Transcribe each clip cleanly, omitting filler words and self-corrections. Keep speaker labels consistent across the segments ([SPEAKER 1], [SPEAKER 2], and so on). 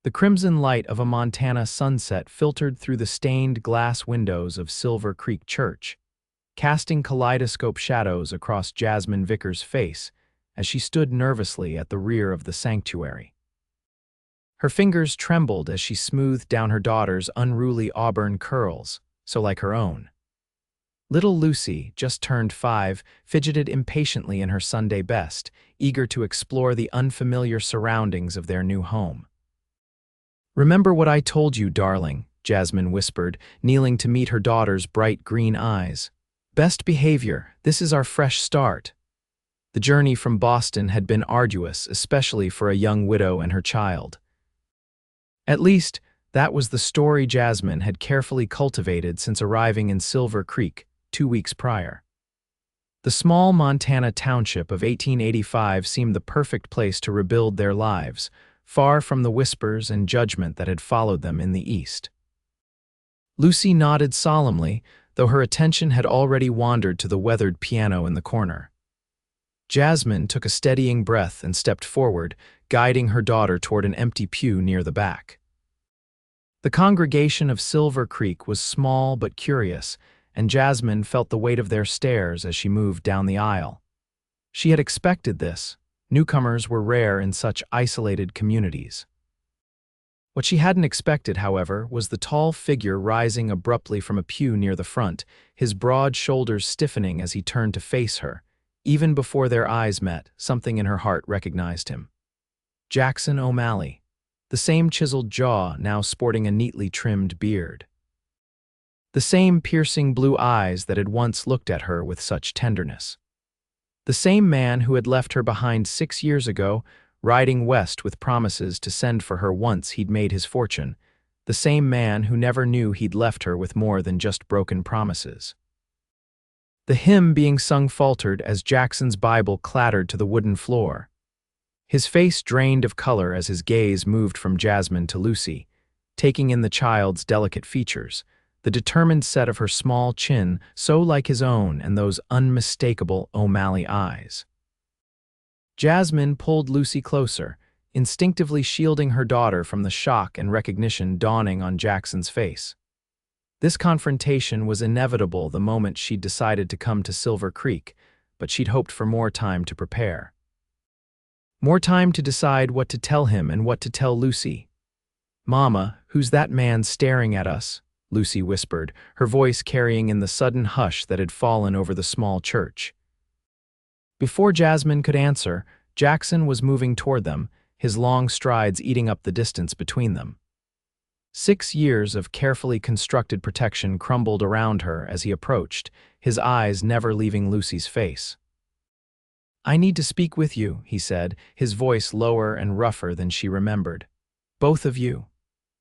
[SPEAKER 1] The crimson light of a Montana sunset filtered through the stained glass windows of Silver Creek Church, casting kaleidoscope shadows across Jasmine Vickers' face as she stood nervously at the rear of the sanctuary. Her fingers trembled as she smoothed down her daughter's unruly auburn curls, so like her own. Little Lucy, just turned 5, fidgeted impatiently in her Sunday best, eager to explore the unfamiliar surroundings of their new home. "Remember what I told you, darling," Jasmine whispered, kneeling to meet her daughter's bright green eyes. "Best behavior, this is our fresh start." The journey from Boston had been arduous, especially for a young widow and her child. At least, that was the story Jasmine had carefully cultivated since arriving in Silver Creek 2 weeks prior. The small Montana township of 1885 seemed the perfect place to rebuild their lives, far from the whispers and judgment that had followed them in the East. Lucy nodded solemnly, though her attention had already wandered to the weathered piano in the corner. Jasmine took a steadying breath and stepped forward, guiding her daughter toward an empty pew near the back. The congregation of Silver Creek was small but curious, and Jasmine felt the weight of their stares as she moved down the aisle. She had expected this. Newcomers were rare in such isolated communities. What she hadn't expected, however, was the tall figure rising abruptly from a pew near the front, his broad shoulders stiffening as he turned to face her. Even before their eyes met, something in her heart recognized him. Jackson O'Malley, the same chiseled jaw now sporting a neatly trimmed beard. The same piercing blue eyes that had once looked at her with such tenderness. The same man who had left her behind 6 years ago, riding west with promises to send for her once he'd made his fortune. The same man who never knew he'd left her with more than just broken promises. The hymn being sung faltered as Jackson's Bible clattered to the wooden floor. His face drained of color as his gaze moved from Jasmine to Lucy, taking in the child's delicate features, the determined set of her small chin so like his own and those unmistakable O'Malley eyes. Jasmine pulled Lucy closer, instinctively shielding her daughter from the shock and recognition dawning on Jackson's face. This confrontation was inevitable the moment she'd decided to come to Silver Creek, but she'd hoped for more time to prepare. More time to decide what to tell him and what to tell Lucy. "Mama, who's that man staring at us?" Lucy whispered, her voice carrying in the sudden hush that had fallen over the small church. Before Jasmine could answer, Jackson was moving toward them, his long strides eating up the distance between them. 6 years of carefully constructed protection crumbled around her as he approached, his eyes never leaving Lucy's face. "I need to speak with you," he said, his voice lower and rougher than she remembered. "Both of you."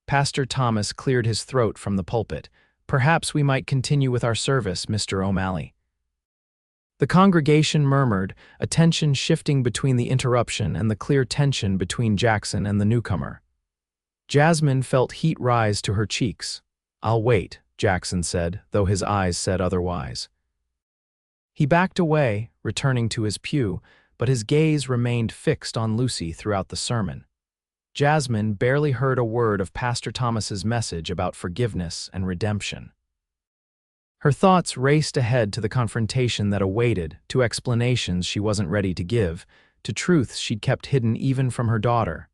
[SPEAKER 1] Pastor Thomas cleared his throat from the pulpit. "Perhaps we might continue with our service, Mr. O'Malley." The congregation murmured, attention shifting between the interruption and the clear tension between Jackson and the newcomer. Jasmine felt heat rise to her cheeks. "I'll wait," Jackson said, though his eyes said otherwise. He backed away, returning to his pew, but his gaze remained fixed on Lucy throughout the sermon. Jasmine barely heard a word of Pastor Thomas's message about forgiveness and redemption. Her thoughts raced ahead to the confrontation that awaited, to explanations she wasn't ready to give, to truths she'd kept hidden even from her daughter.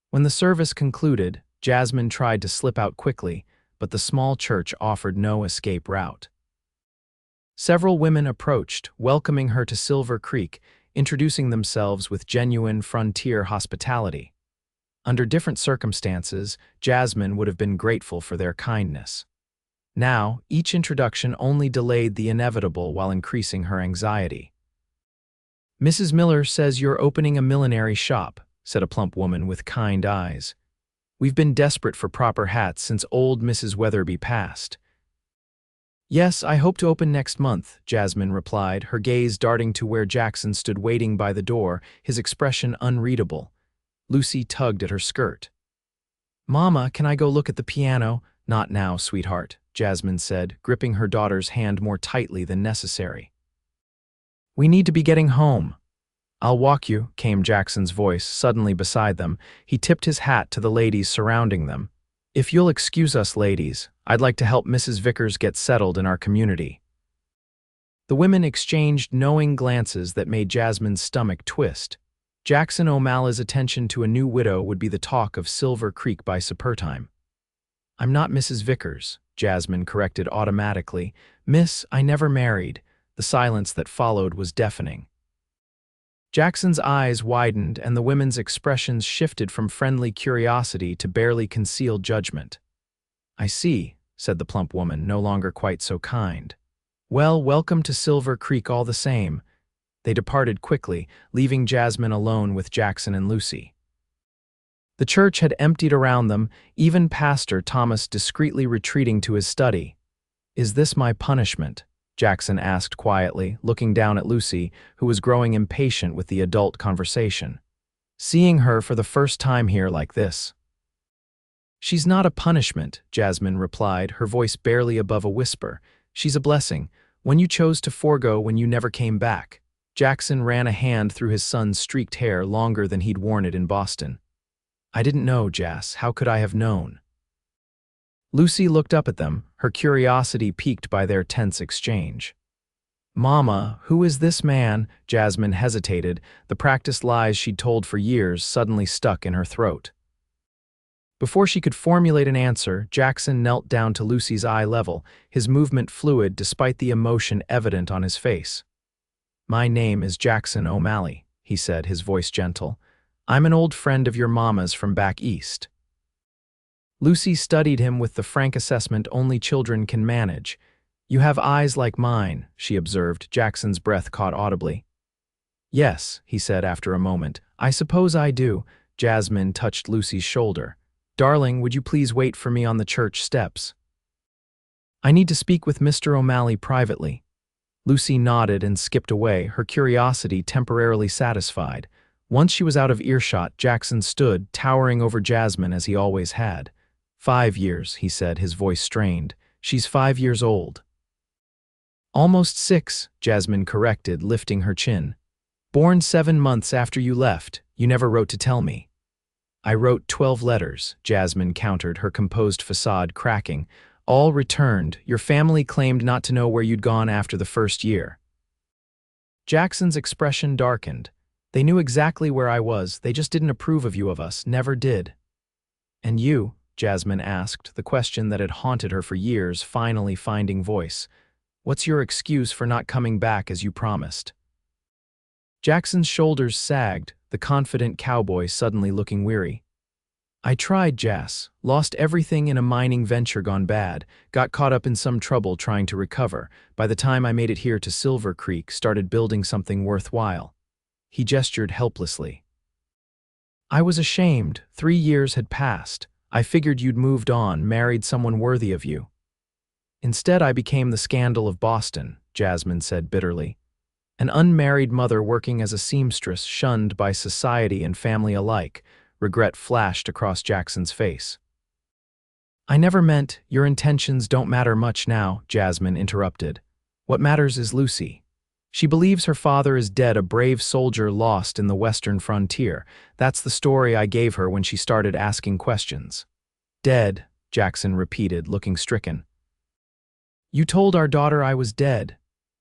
[SPEAKER 1] When the service concluded, Jasmine tried to slip out quickly, but the small church offered no escape route. Several women approached, welcoming her to Silver Creek, introducing themselves with genuine frontier hospitality. Under different circumstances, Jasmine would have been grateful for their kindness. Now, each introduction only delayed the inevitable while increasing her anxiety. "Mrs. Miller says you're opening a millinery shop," said a plump woman with kind eyes. "We've been desperate for proper hats since old Mrs. Weatherby passed." "Yes, I hope to open next month," Jasmine replied, her gaze darting to where Jackson stood waiting by the door, his expression unreadable. Lucy tugged at her skirt. "Mama, can I go look at the piano?" "Not now, sweetheart," Jasmine said, gripping her daughter's hand more tightly than necessary. "We need to be getting home." "I'll walk you," came Jackson's voice suddenly beside them. He tipped his hat to the ladies surrounding them. "If you'll excuse us, ladies, I'd like to help Mrs. Vickers get settled in our community." The women exchanged knowing glances that made Jasmine's stomach twist. Jackson O'Malley's attention to a new widow would be the talk of Silver Creek by suppertime. "I'm not Mrs. Vickers," Jasmine corrected automatically. "Miss, I never married." The silence that followed was deafening. Jackson's eyes widened and the women's expressions shifted from friendly curiosity to barely concealed judgment. "I see," said the plump woman, no longer quite so kind. "Well, welcome to Silver Creek all the same." They departed quickly, leaving Jasmine alone with Jackson and Lucy. The church had emptied around them, even Pastor Thomas discreetly retreating to his study. "Is this my punishment?" Jackson asked quietly, looking down at Lucy, who was growing impatient with the adult conversation. "Seeing her for the first time here like this." "She's not a punishment," Jasmine replied, her voice barely above a whisper. "She's a blessing, one you chose to forego when you never came back." Jackson ran a hand through his son's streaked hair longer than he'd worn it in Boston. "I didn't know, Jas. How could I have known?" Lucy looked up at them, her curiosity piqued by their tense exchange. "Mama, who is this man?" Jasmine hesitated, the practiced lies she'd told for years suddenly stuck in her throat. Before she could formulate an answer, Jackson knelt down to Lucy's eye level, his movement fluid despite the emotion evident on his face. "My name is Jackson O'Malley," he said, his voice gentle. "I'm an old friend of your mama's from back east." Lucy studied him with the frank assessment only children can manage. "You have eyes like mine," she observed, Jackson's breath caught audibly. "Yes," he said after a moment. "I suppose I do." Jasmine touched Lucy's shoulder. "Darling, would you please wait for me on the church steps? I need to speak with Mr. O'Malley privately." Lucy nodded and skipped away, her curiosity temporarily satisfied. Once she was out of earshot, Jackson stood, towering over Jasmine as he always had. 5 years, he said, his voice strained. "She's 5 years old." "Almost 6, Jasmine corrected, lifting her chin. "Born 7 months after you left. You never wrote to tell me." "I wrote 12 letters, Jasmine countered, her composed facade cracking. "All returned. Your family claimed not to know where you'd gone after the first year." Jackson's expression darkened. "They knew exactly where I was, they just didn't approve of you of us, never did." "And you?" Jasmine asked, the question that had haunted her for years finally finding voice. "What's your excuse for not coming back as you promised?" Jackson's shoulders sagged, the confident cowboy suddenly looking weary. "I tried, Jas. Lost everything in a mining venture gone bad, got caught up in some trouble trying to recover. By the time I made it here to Silver Creek, started building something worthwhile." He gestured helplessly. "I was ashamed. 3 years had passed. I figured you'd moved on, married someone worthy of you. Instead, I became the scandal of Boston," Jasmine said bitterly. "An unmarried mother working as a seamstress, shunned by society and family alike." Regret flashed across Jackson's face. "I never meant, your intentions don't matter much now," Jasmine interrupted. "What matters is Lucy. She believes her father is dead, a brave soldier lost in the western frontier. That's the story I gave her when she started asking questions." "Dead," Jackson repeated, looking stricken. "You told our daughter I was dead."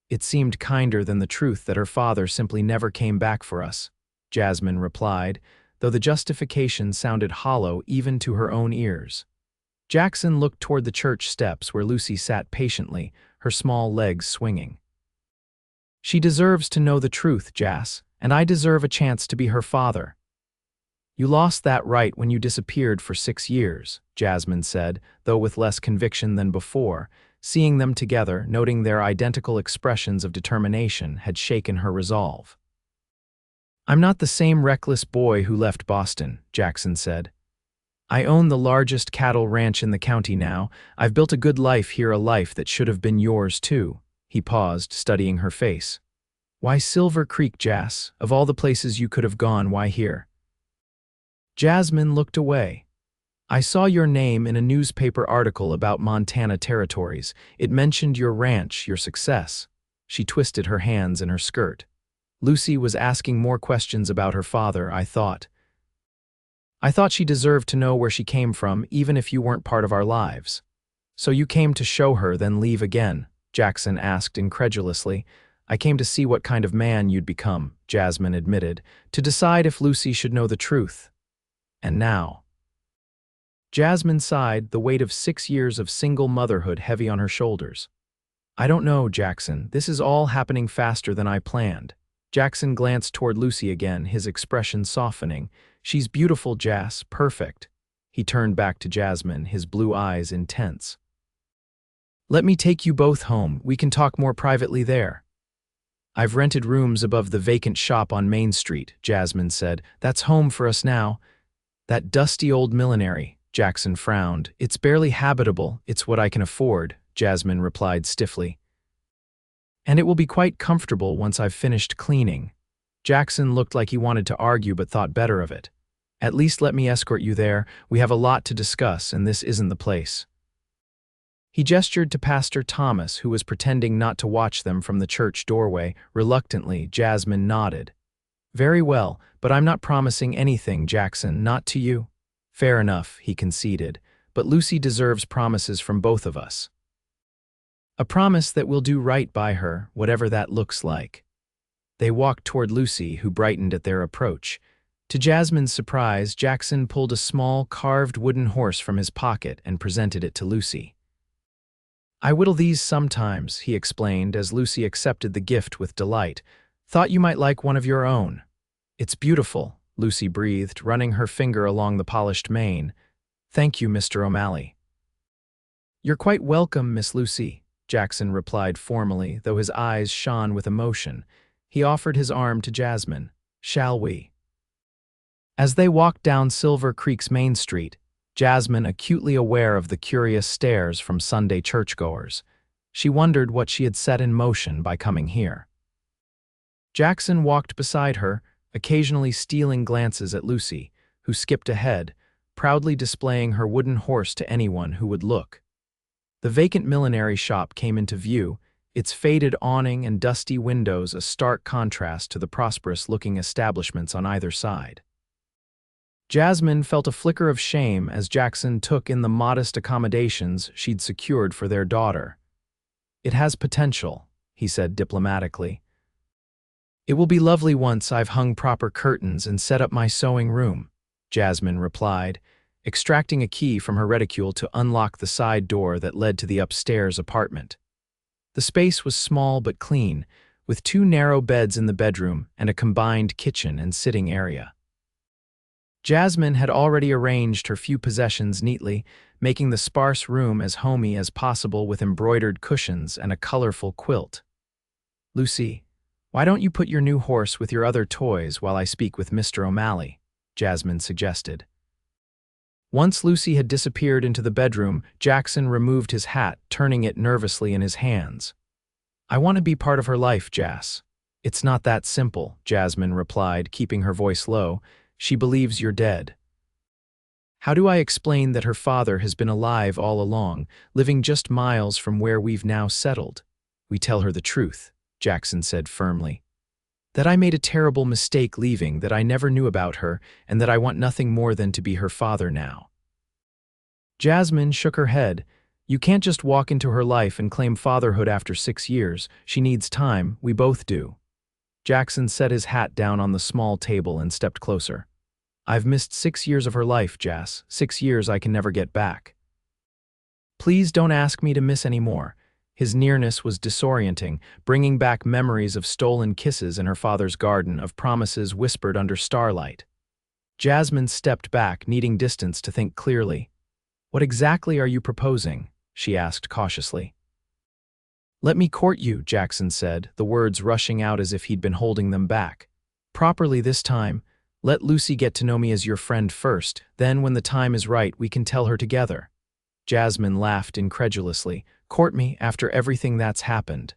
[SPEAKER 1] "It seemed kinder than the truth that her father simply never came back for us," Jasmine replied, though the justification sounded hollow even to her own ears. Jackson looked toward the church steps where Lucy sat patiently, her small legs swinging. "She deserves to know the truth, Jas, and I deserve a chance to be her father." "You lost that right when you disappeared for 6 years, Jasmine said, though with less conviction than before. Seeing them together, noting their identical expressions of determination, had shaken her resolve. "I'm not the same reckless boy who left Boston," Jackson said. "I own the largest cattle ranch in the county now. I've built a good life here, a life that should have been yours too." He paused, studying her face. "Why Silver Creek, Jas? Of all the places you could have gone, why here?" Jasmine looked away. "I saw your name in a newspaper article about Montana territories. It mentioned your ranch, your success." She twisted her hands in her skirt. Lucy was asking more questions about her father, I thought. I thought she deserved to know where she came from, even if you weren't part of our lives. So you came to show her, then leave again? Jackson asked incredulously. I came to see what kind of man you'd become, Jasmine admitted, to decide if Lucy should know the truth. And now? Jasmine sighed, the weight of 6 years of single motherhood heavy on her shoulders. I don't know, Jackson. This is all happening faster than I planned. Jackson glanced toward Lucy again, his expression softening. She's beautiful, Jas, perfect. He turned back to Jasmine, his blue eyes intense. Let me take you both home. We can talk more privately there. I've rented rooms above the vacant shop on Main Street, Jasmine said. That's home for us now. That dusty old millinery, Jackson frowned. It's barely habitable. It's what I can afford, Jasmine replied stiffly. And it will be quite comfortable once I've finished cleaning. Jackson looked like he wanted to argue but thought better of it. At least let me escort you there. We have a lot to discuss, and this isn't the place. He gestured to Pastor Thomas, who was pretending not to watch them from the church doorway. Reluctantly, Jasmine nodded. Very well, but I'm not promising anything, Jackson, not to you. Fair enough, he conceded, but Lucy deserves promises from both of us. A promise that we'll do right by her, whatever that looks like. They walked toward Lucy, who brightened at their approach. To Jasmine's surprise, Jackson pulled a small, carved wooden horse from his pocket and presented it to Lucy. I whittle these sometimes, he explained as Lucy accepted the gift with delight. Thought you might like one of your own. It's beautiful, Lucy breathed, running her finger along the polished mane. Thank you, Mr. O'Malley. You're quite welcome, Miss Lucy, Jackson replied formally, though his eyes shone with emotion. He offered his arm to Jasmine. Shall we? As they walked down Silver Creek's Main Street, Jasmine acutely aware of the curious stares from Sunday churchgoers. She wondered what she had set in motion by coming here. Jackson walked beside her, occasionally stealing glances at Lucy, who skipped ahead, proudly displaying her wooden horse to anyone who would look. The vacant millinery shop came into view, its faded awning and dusty windows a stark contrast to the prosperous-looking establishments on either side. Jasmine felt a flicker of shame as Jackson took in the modest accommodations she'd secured for their daughter. It has potential, he said diplomatically. It will be lovely once I've hung proper curtains and set up my sewing room, Jasmine replied, extracting a key from her reticule to unlock the side door that led to the upstairs apartment. The space was small but clean, with 2 narrow beds in the bedroom and a combined kitchen and sitting area. Jasmine had already arranged her few possessions neatly, making the sparse room as homey as possible with embroidered cushions and a colorful quilt. Lucy, why don't you put your new horse with your other toys while I speak with Mr. O'Malley? Jasmine suggested. Once Lucy had disappeared into the bedroom, Jackson removed his hat, turning it nervously in his hands. I want to be part of her life, Jas. It's not that simple, Jasmine replied, keeping her voice low. She believes you're dead. How do I explain that her father has been alive all along, living just miles from where we've now settled? We tell her the truth, Jackson said firmly. That I made a terrible mistake leaving, that I never knew about her, and that I want nothing more than to be her father now. Jasmine shook her head. You can't just walk into her life and claim fatherhood after 6 years. She needs time, we both do. Jackson set his hat down on the small table and stepped closer. I've missed 6 years of her life, Jas. 6 years I can never get back. Please don't ask me to miss any more. His nearness was disorienting, bringing back memories of stolen kisses in her father's garden, of promises whispered under starlight. Jasmine stepped back, needing distance to think clearly. What exactly are you proposing? She asked cautiously. Let me court you, Jackson said, the words rushing out as if he'd been holding them back. Properly this time. Let Lucy get to know me as your friend first, then when the time is right we can tell her together. Jasmine laughed incredulously. Court me after everything that's happened.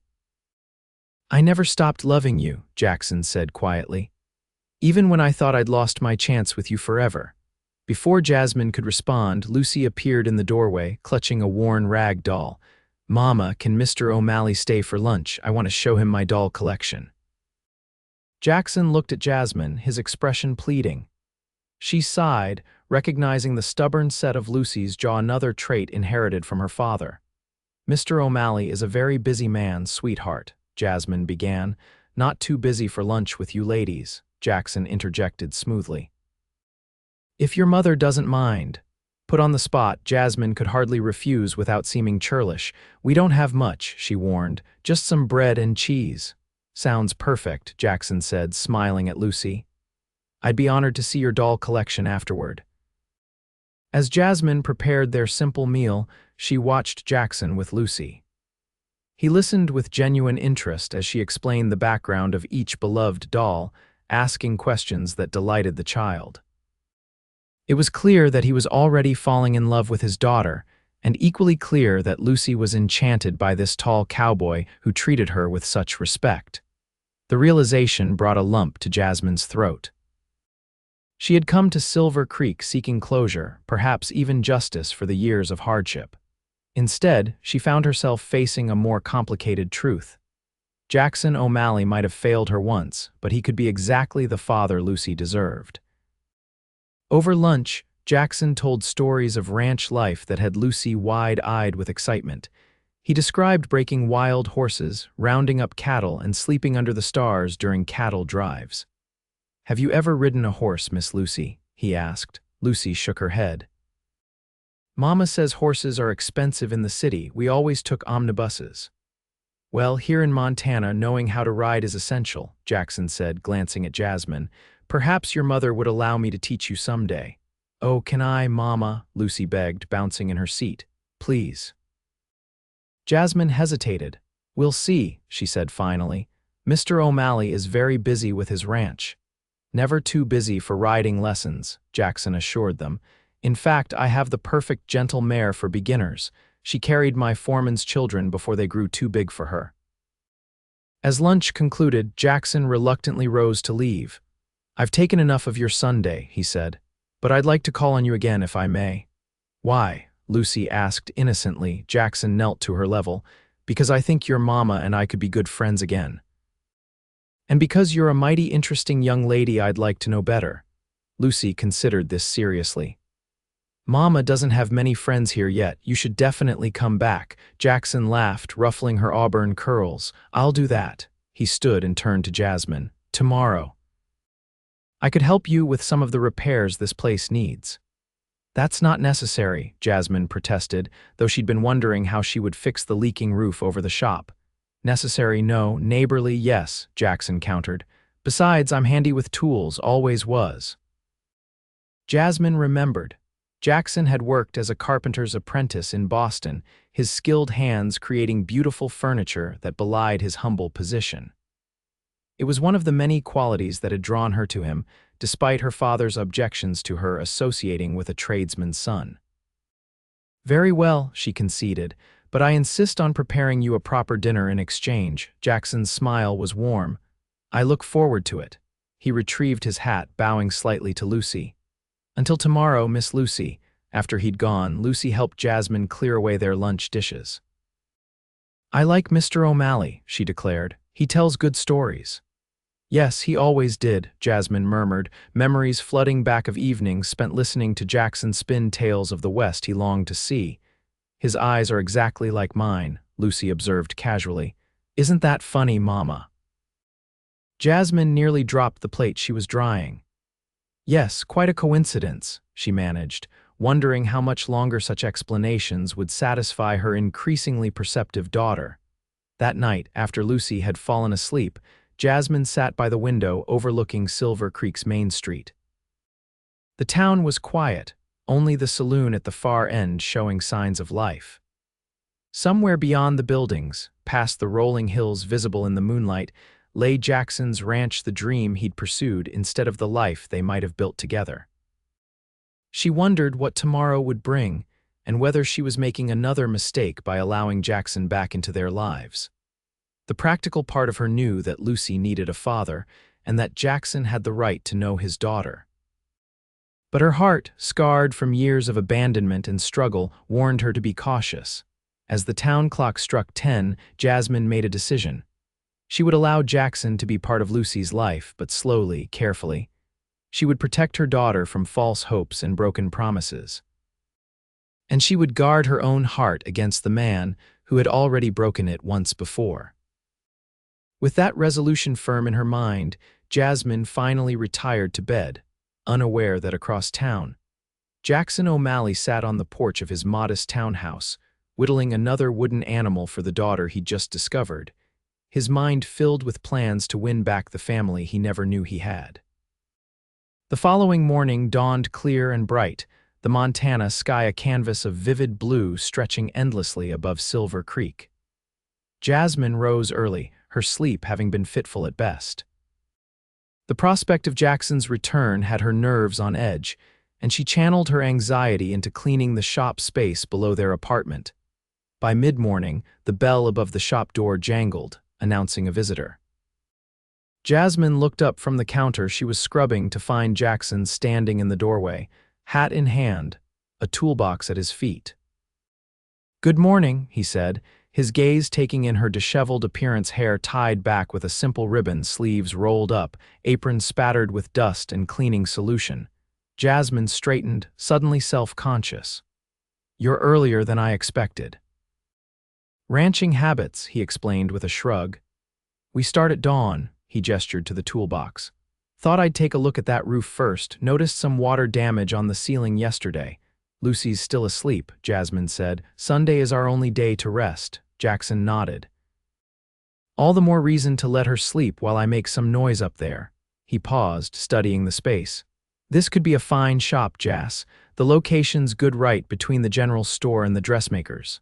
[SPEAKER 1] I never stopped loving you, Jackson said quietly. Even when I thought I'd lost my chance with you forever. Before Jasmine could respond, Lucy appeared in the doorway, clutching a worn rag doll. Mama, can Mr. O'Malley stay for lunch? I want to show him my doll collection. Jackson looked at Jasmine, his expression pleading. She sighed, recognizing the stubborn set of Lucy's jaw, another trait inherited from her father. "Mr. O'Malley is a very busy man, sweetheart," Jasmine began. "Not too busy for lunch with you ladies," Jackson interjected smoothly. "If your mother doesn't mind." Put on the spot, Jasmine could hardly refuse without seeming churlish. "We don't have much," she warned, "just some bread and cheese." "Sounds perfect," Jackson said, smiling at Lucy. "I'd be honored to see your doll collection afterward." As Jasmine prepared their simple meal, she watched Jackson with Lucy. He listened with genuine interest as she explained the background of each beloved doll, asking questions that delighted the child. It was clear that he was already falling in love with his daughter, and equally clear that Lucy was enchanted by this tall cowboy who treated her with such respect. The realization brought a lump to Jasmine's throat. She had come to Silver Creek seeking closure, perhaps even justice for the years of hardship. Instead, she found herself facing a more complicated truth. Jackson O'Malley might have failed her once, but he could be exactly the father Lucy deserved. Over lunch, Jackson told stories of ranch life that had Lucy wide-eyed with excitement. He described breaking wild horses, rounding up cattle, and sleeping under the stars during cattle drives. "Have you ever ridden a horse, Miss Lucy?" he asked. Lucy shook her head. "Mama says horses are expensive in the city. We always took omnibuses." "Well, here in Montana, knowing how to ride is essential," Jackson said, glancing at Jasmine. "Perhaps your mother would allow me to teach you someday." "Oh, can I, Mama?" Lucy begged, bouncing in her seat. "Please." Jasmine hesitated. "We'll see," she said finally. "Mr. O'Malley is very busy with his ranch." "Never too busy for riding lessons," Jackson assured them. "In fact, I have the perfect gentle mare for beginners. She carried my foreman's children before they grew too big for her." As lunch concluded, Jackson reluctantly rose to leave. "I've taken enough of your Sunday," he said, "but I'd like to call on you again if I may." "Why?" Lucy asked innocently. Jackson knelt to her level. "Because I think your mama and I could be good friends again." "And because you're a mighty interesting young lady I'd like to know better." Lucy considered this seriously. "Mama doesn't have many friends here yet. You should definitely come back." Jackson laughed, ruffling her auburn curls. "I'll do that." He stood and turned to Jasmine. "Tomorrow. I could help you with some of the repairs this place needs." "That's not necessary," Jasmine protested, though she'd been wondering how she would fix the leaking roof over the shop. "Necessary, no. Neighborly, yes," Jackson countered. "Besides, I'm handy with tools, always was." Jasmine remembered. Jackson had worked as a carpenter's apprentice in Boston, his skilled hands creating beautiful furniture that belied his humble position. It was one of the many qualities that had drawn her to him, despite her father's objections to her associating with a tradesman's son. "Very well," she conceded, "but I insist on preparing you a proper dinner in exchange." Jackson's smile was warm. "I look forward to it." He retrieved his hat, bowing slightly to Lucy. "Until tomorrow, Miss Lucy." After he'd gone, Lucy helped Jasmine clear away their lunch dishes. "I like Mr. O'Malley," she declared. "He tells good stories." "Yes, he always did," Jasmine murmured, memories flooding back of evenings spent listening to Jackson spin tales of the West he longed to see. "His eyes are exactly like mine," Lucy observed casually. "Isn't that funny, Mama?" Jasmine nearly dropped the plate she was drying. "Yes, quite a coincidence," she managed, wondering how much longer such explanations would satisfy her increasingly perceptive daughter. That night, after Lucy had fallen asleep, Jasmine sat by the window overlooking Silver Creek's Main Street. The town was quiet, only the saloon at the far end showing signs of life. Somewhere beyond the buildings, past the rolling hills visible in the moonlight, lay Jackson's ranch, the dream he'd pursued instead of the life they might have built together. She wondered what tomorrow would bring, and whether she was making another mistake by allowing Jackson back into their lives. The practical part of her knew that Lucy needed a father, and that Jackson had the right to know his daughter. But her heart, scarred from years of abandonment and struggle, warned her to be cautious. As the town clock struck 10, Jasmine made a decision. She would allow Jackson to be part of Lucy's life, but slowly, carefully. She would protect her daughter from false hopes and broken promises. And she would guard her own heart against the man who had already broken it once before. With that resolution firm in her mind, Jasmine finally retired to bed, unaware that across town, Jackson O'Malley sat on the porch of his modest townhouse, whittling another wooden animal for the daughter he'd just discovered, his mind filled with plans to win back the family he never knew he had. The following morning dawned clear and bright, the Montana sky a canvas of vivid blue stretching endlessly above Silver Creek. Jasmine rose early, her sleep having been fitful at best. The prospect of Jackson's return had her nerves on edge, and she channeled her anxiety into cleaning the shop space below their apartment. By mid-morning, the bell above the shop door jangled, announcing a visitor. Jasmine looked up from the counter she was scrubbing to find Jackson standing in the doorway, hat in hand, a toolbox at his feet. "Good morning," he said, his gaze taking in her disheveled appearance, hair tied back with a simple ribbon, sleeves rolled up, apron spattered with dust and cleaning solution. Jasmine straightened, suddenly self-conscious. "You're earlier than I expected." "Ranching habits," he explained with a shrug. "We start at dawn," he gestured to the toolbox. "Thought I'd take a look at that roof first, noticed some water damage on the ceiling yesterday." "Lucy's still asleep," Jasmine said. "Sunday is our only day to rest." Jackson nodded. "All the more reason to let her sleep while I make some noise up there." He paused, studying the space. "This could be a fine shop, Jas. The location's good right between the general store and the dressmakers."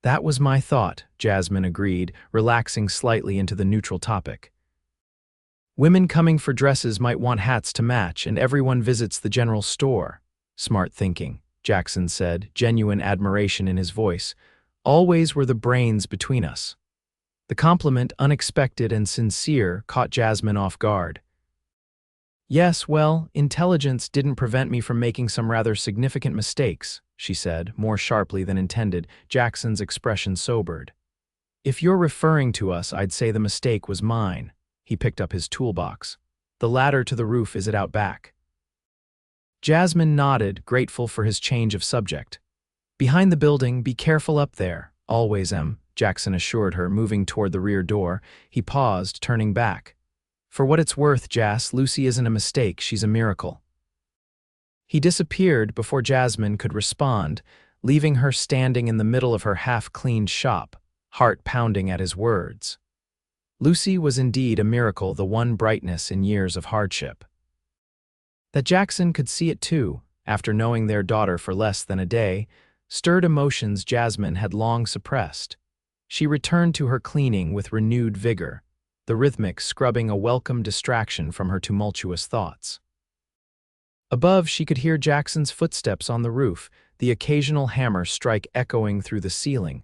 [SPEAKER 1] "That was my thought," Jasmine agreed, relaxing slightly into the neutral topic. "Women coming for dresses might want hats to match, and everyone visits the general store." "Smart thinking," Jackson said, genuine admiration in his voice. "Always were the brains between us." The compliment, unexpected and sincere, caught Jasmine off guard. "Yes, well, intelligence didn't prevent me from making some rather significant mistakes," she said, more sharply than intended. Jackson's expression sobered. "If you're referring to us, I'd say the mistake was mine." He picked up his toolbox. "The ladder to the roof is out back." Jasmine nodded, grateful for his change of subject. "Behind the building, be careful up there." "Always am," Jackson assured her, moving toward the rear door. He paused, turning back. "For what it's worth, Jas, Lucy isn't a mistake, she's a miracle." He disappeared before Jasmine could respond, leaving her standing in the middle of her half-cleaned shop, heart pounding at his words. Lucy was indeed a miracle, the one brightness in years of hardship. That Jackson could see it too, after knowing their daughter for less than a day, stirred emotions Jasmine had long suppressed. She returned to her cleaning with renewed vigor, the rhythmic scrubbing a welcome distraction from her tumultuous thoughts. Above, she could hear Jackson's footsteps on the roof, the occasional hammer strike echoing through the ceiling.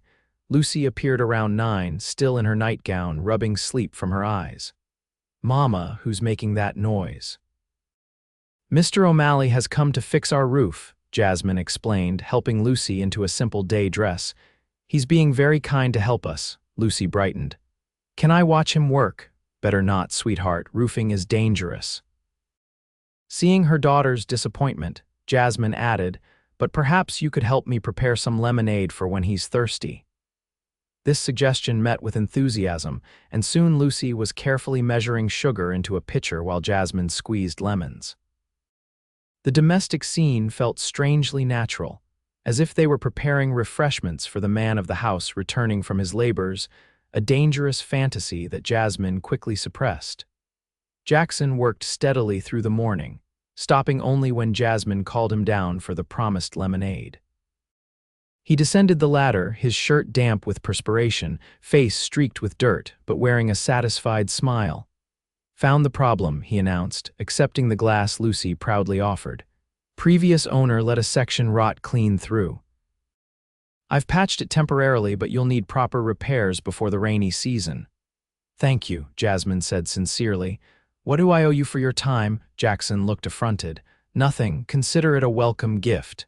[SPEAKER 1] Lucy appeared around 9, still in her nightgown, rubbing sleep from her eyes. "Mama, who's making that noise?" "Mr. O'Malley has come to fix our roof," Jasmine explained, helping Lucy into a simple day dress. "He's being very kind to help us." Lucy brightened. "Can I watch him work?" "Better not, sweetheart. Roofing is dangerous." Seeing her daughter's disappointment, Jasmine added, "But perhaps you could help me prepare some lemonade for when he's thirsty." This suggestion met with enthusiasm, and soon Lucy was carefully measuring sugar into a pitcher while Jasmine squeezed lemons. The domestic scene felt strangely natural, as if they were preparing refreshments for the man of the house returning from his labors, a dangerous fantasy that Jasmine quickly suppressed. Jackson worked steadily through the morning, stopping only when Jasmine called him down for the promised lemonade. He descended the ladder, his shirt damp with perspiration, face streaked with dirt, but wearing a satisfied smile. "Found the problem," he announced, accepting the glass Lucy proudly offered. "Previous owner let a section rot clean through. I've patched it temporarily, but you'll need proper repairs before the rainy season." "Thank you," Jasmine said sincerely. "What do I owe you for your time?" Jackson looked affronted. "Nothing. Consider it a welcome gift."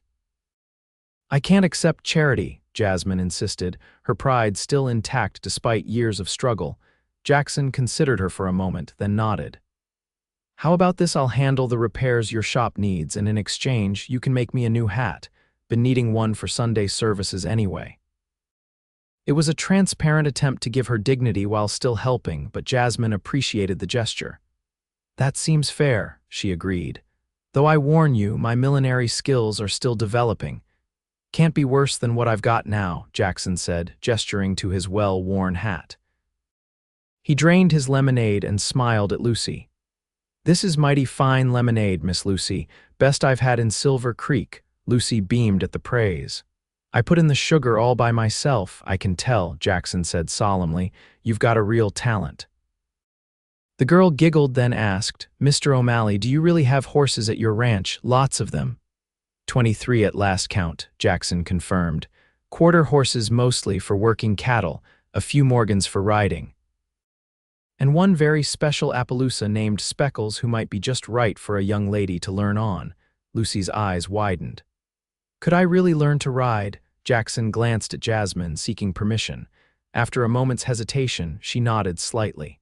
[SPEAKER 1] "I can't accept charity," Jasmine insisted, her pride still intact despite years of struggle. Jackson considered her for a moment, then nodded. How about this? I'll handle the repairs your shop needs, and in exchange, you can make me a new hat. Been needing one for Sunday services anyway. It was a transparent attempt to give her dignity while still helping, but Jasmine appreciated the gesture. That seems fair, she agreed. Though I warn you, my millinery skills are still developing. Can't be worse than what I've got now, Jackson said, gesturing to his well-worn hat. He drained his lemonade and smiled at Lucy. This is mighty fine lemonade, Miss Lucy. Best I've had in Silver Creek. Lucy beamed at the praise. I put in the sugar all by myself, I can tell, Jackson said solemnly. You've got a real talent. The girl giggled, then asked, Mr. O'Malley, do you really have horses at your ranch? Lots of them. 23 at last count, Jackson confirmed. Quarter horses mostly for working cattle, a few Morgans for riding. And one very special Appaloosa named Speckles who might be just right for a young lady to learn on. Lucy's eyes widened. Could I really learn to ride? Jackson glanced at Jasmine, seeking permission. After a moment's hesitation, she nodded slightly.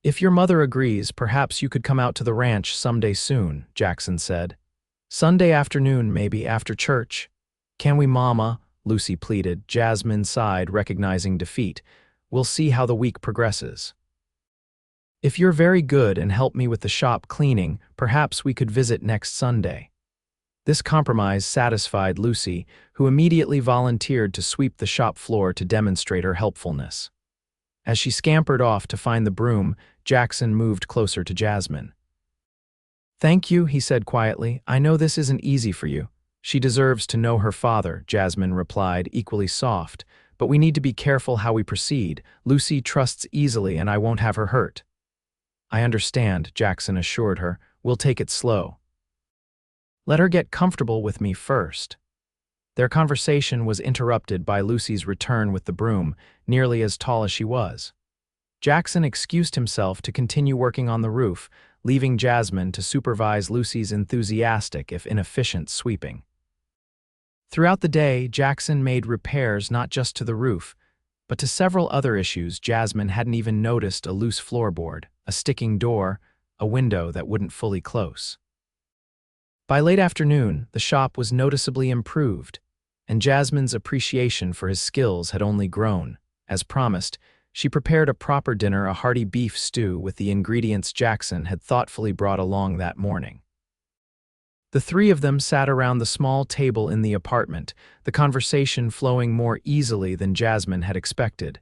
[SPEAKER 1] If your mother agrees, perhaps you could come out to the ranch someday soon, Jackson said. Sunday afternoon, maybe, after church. Can we, Mama? Lucy pleaded. Jasmine sighed, recognizing defeat. We'll see how the week progresses. If you're very good and help me with the shop cleaning, perhaps we could visit next Sunday. This compromise satisfied Lucy, who immediately volunteered to sweep the shop floor to demonstrate her helpfulness. As she scampered off to find the broom, Jackson moved closer to Jasmine. Thank you, he said quietly. I know this isn't easy for you. She deserves to know her father, Jasmine replied, equally soft. But we need to be careful how we proceed. Lucy trusts easily and I won't have her hurt. I understand, Jackson assured her. We'll take it slow. Let her get comfortable with me first. Their conversation was interrupted by Lucy's return with the broom, nearly as tall as she was. Jackson excused himself to continue working on the roof, leaving Jasmine to supervise Lucy's enthusiastic if inefficient sweeping. Throughout the day, Jackson made repairs not just to the roof, but to several other issues. Jasmine hadn't even noticed: a loose floorboard, a sticking door, a window that wouldn't fully close. By late afternoon, the shop was noticeably improved, and Jasmine's appreciation for his skills had only grown. As promised, she prepared a proper dinner, a hearty beef stew with the ingredients Jackson had thoughtfully brought along that morning. The three of them sat around the small table in the apartment, the conversation flowing more easily than Jasmine had expected.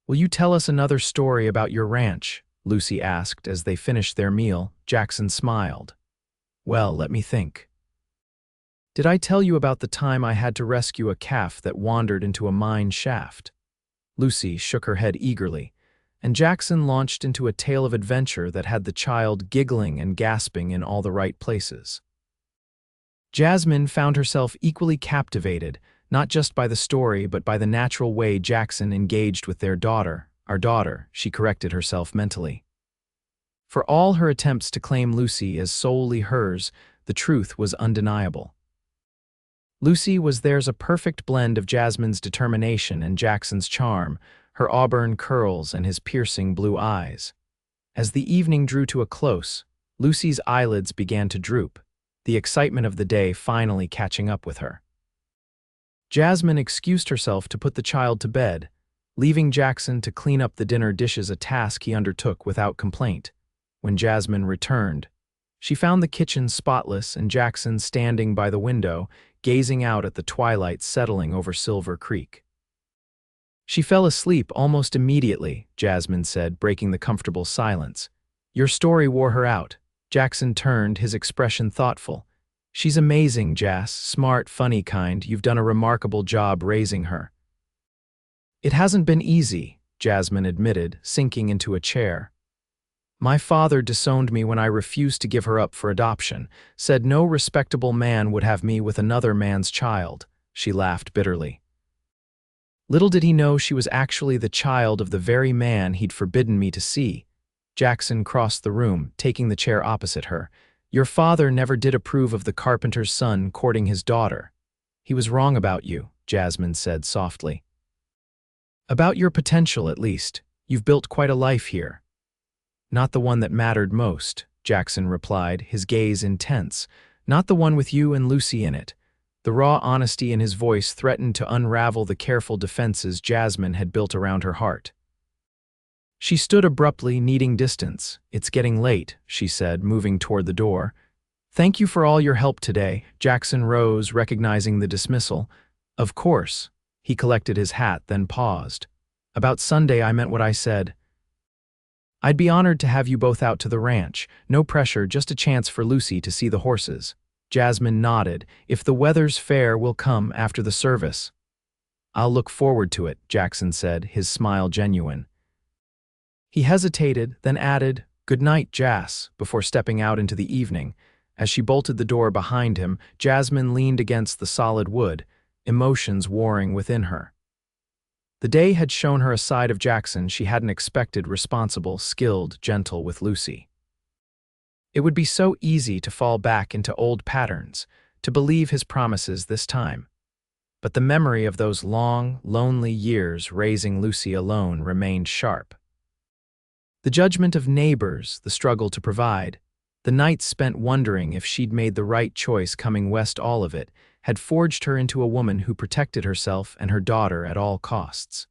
[SPEAKER 1] Will you tell us another story about your ranch? Lucy asked as they finished their meal. Jackson smiled. Well, let me think. Did I tell you about the time I had to rescue a calf that wandered into a mine shaft? Lucy shook her head eagerly, and Jackson launched into a tale of adventure that had the child giggling and gasping in all the right places. Jasmine found herself equally captivated, not just by the story but by the natural way Jackson engaged with their daughter. Our daughter, she corrected herself mentally. For all her attempts to claim Lucy as solely hers, the truth was undeniable. Lucy was theirs, a perfect blend of Jasmine's determination and Jackson's charm, her auburn curls and his piercing blue eyes. As the evening drew to a close, Lucy's eyelids began to droop, the excitement of the day finally catching up with her. Jasmine excused herself to put the child to bed, leaving Jackson to clean up the dinner dishes, a task he undertook without complaint. When Jasmine returned, she found the kitchen spotless and Jackson standing by the window, gazing out at the twilight settling over Silver Creek. She fell asleep almost immediately, Jasmine said, breaking the comfortable silence. Your story wore her out. Jackson turned, his expression thoughtful. She's amazing, Jas, smart, funny kind. You've done a remarkable job raising her. It hasn't been easy, Jasmine admitted, sinking into a chair. My father disowned me when I refused to give her up for adoption, said no respectable man would have me with another man's child. She laughed bitterly. Little did he know she was actually the child of the very man he'd forbidden me to see. Jackson crossed the room, taking the chair opposite her. Your father never did approve of the carpenter's son courting his daughter. He was wrong about you, Jasmine said softly. About your potential, at least. You've built quite a life here." "Not the one that mattered most," Jackson replied, his gaze intense. "Not the one with you and Lucy in it." The raw honesty in his voice threatened to unravel the careful defenses Jasmine had built around her heart. She stood abruptly, needing distance. "It's getting late," she said, moving toward the door. "Thank you for all your help today." Jackson rose, recognizing the dismissal. "Of course." He collected his hat, then paused. "About Sunday, I meant what I said. I'd be honored to have you both out to the ranch. No pressure, just a chance for Lucy to see the horses." Jasmine nodded. "If the weather's fair, we'll come after the service." "I'll look forward to it," Jackson said, his smile genuine. He hesitated, then added, "Good night, Jas," before stepping out into the evening. As she bolted the door behind him, Jasmine leaned against the solid wood, emotions warring within her. The day had shown her a side of Jackson she hadn't expected: responsible, skilled, gentle with Lucy. It would be so easy to fall back into old patterns, to believe his promises this time. But the memory of those long, lonely years raising Lucy alone remained sharp. The judgment of neighbors, the struggle to provide, the nights spent wondering if she'd made the right choice coming west, all of it had forged her into a woman who protected herself and her daughter at all costs.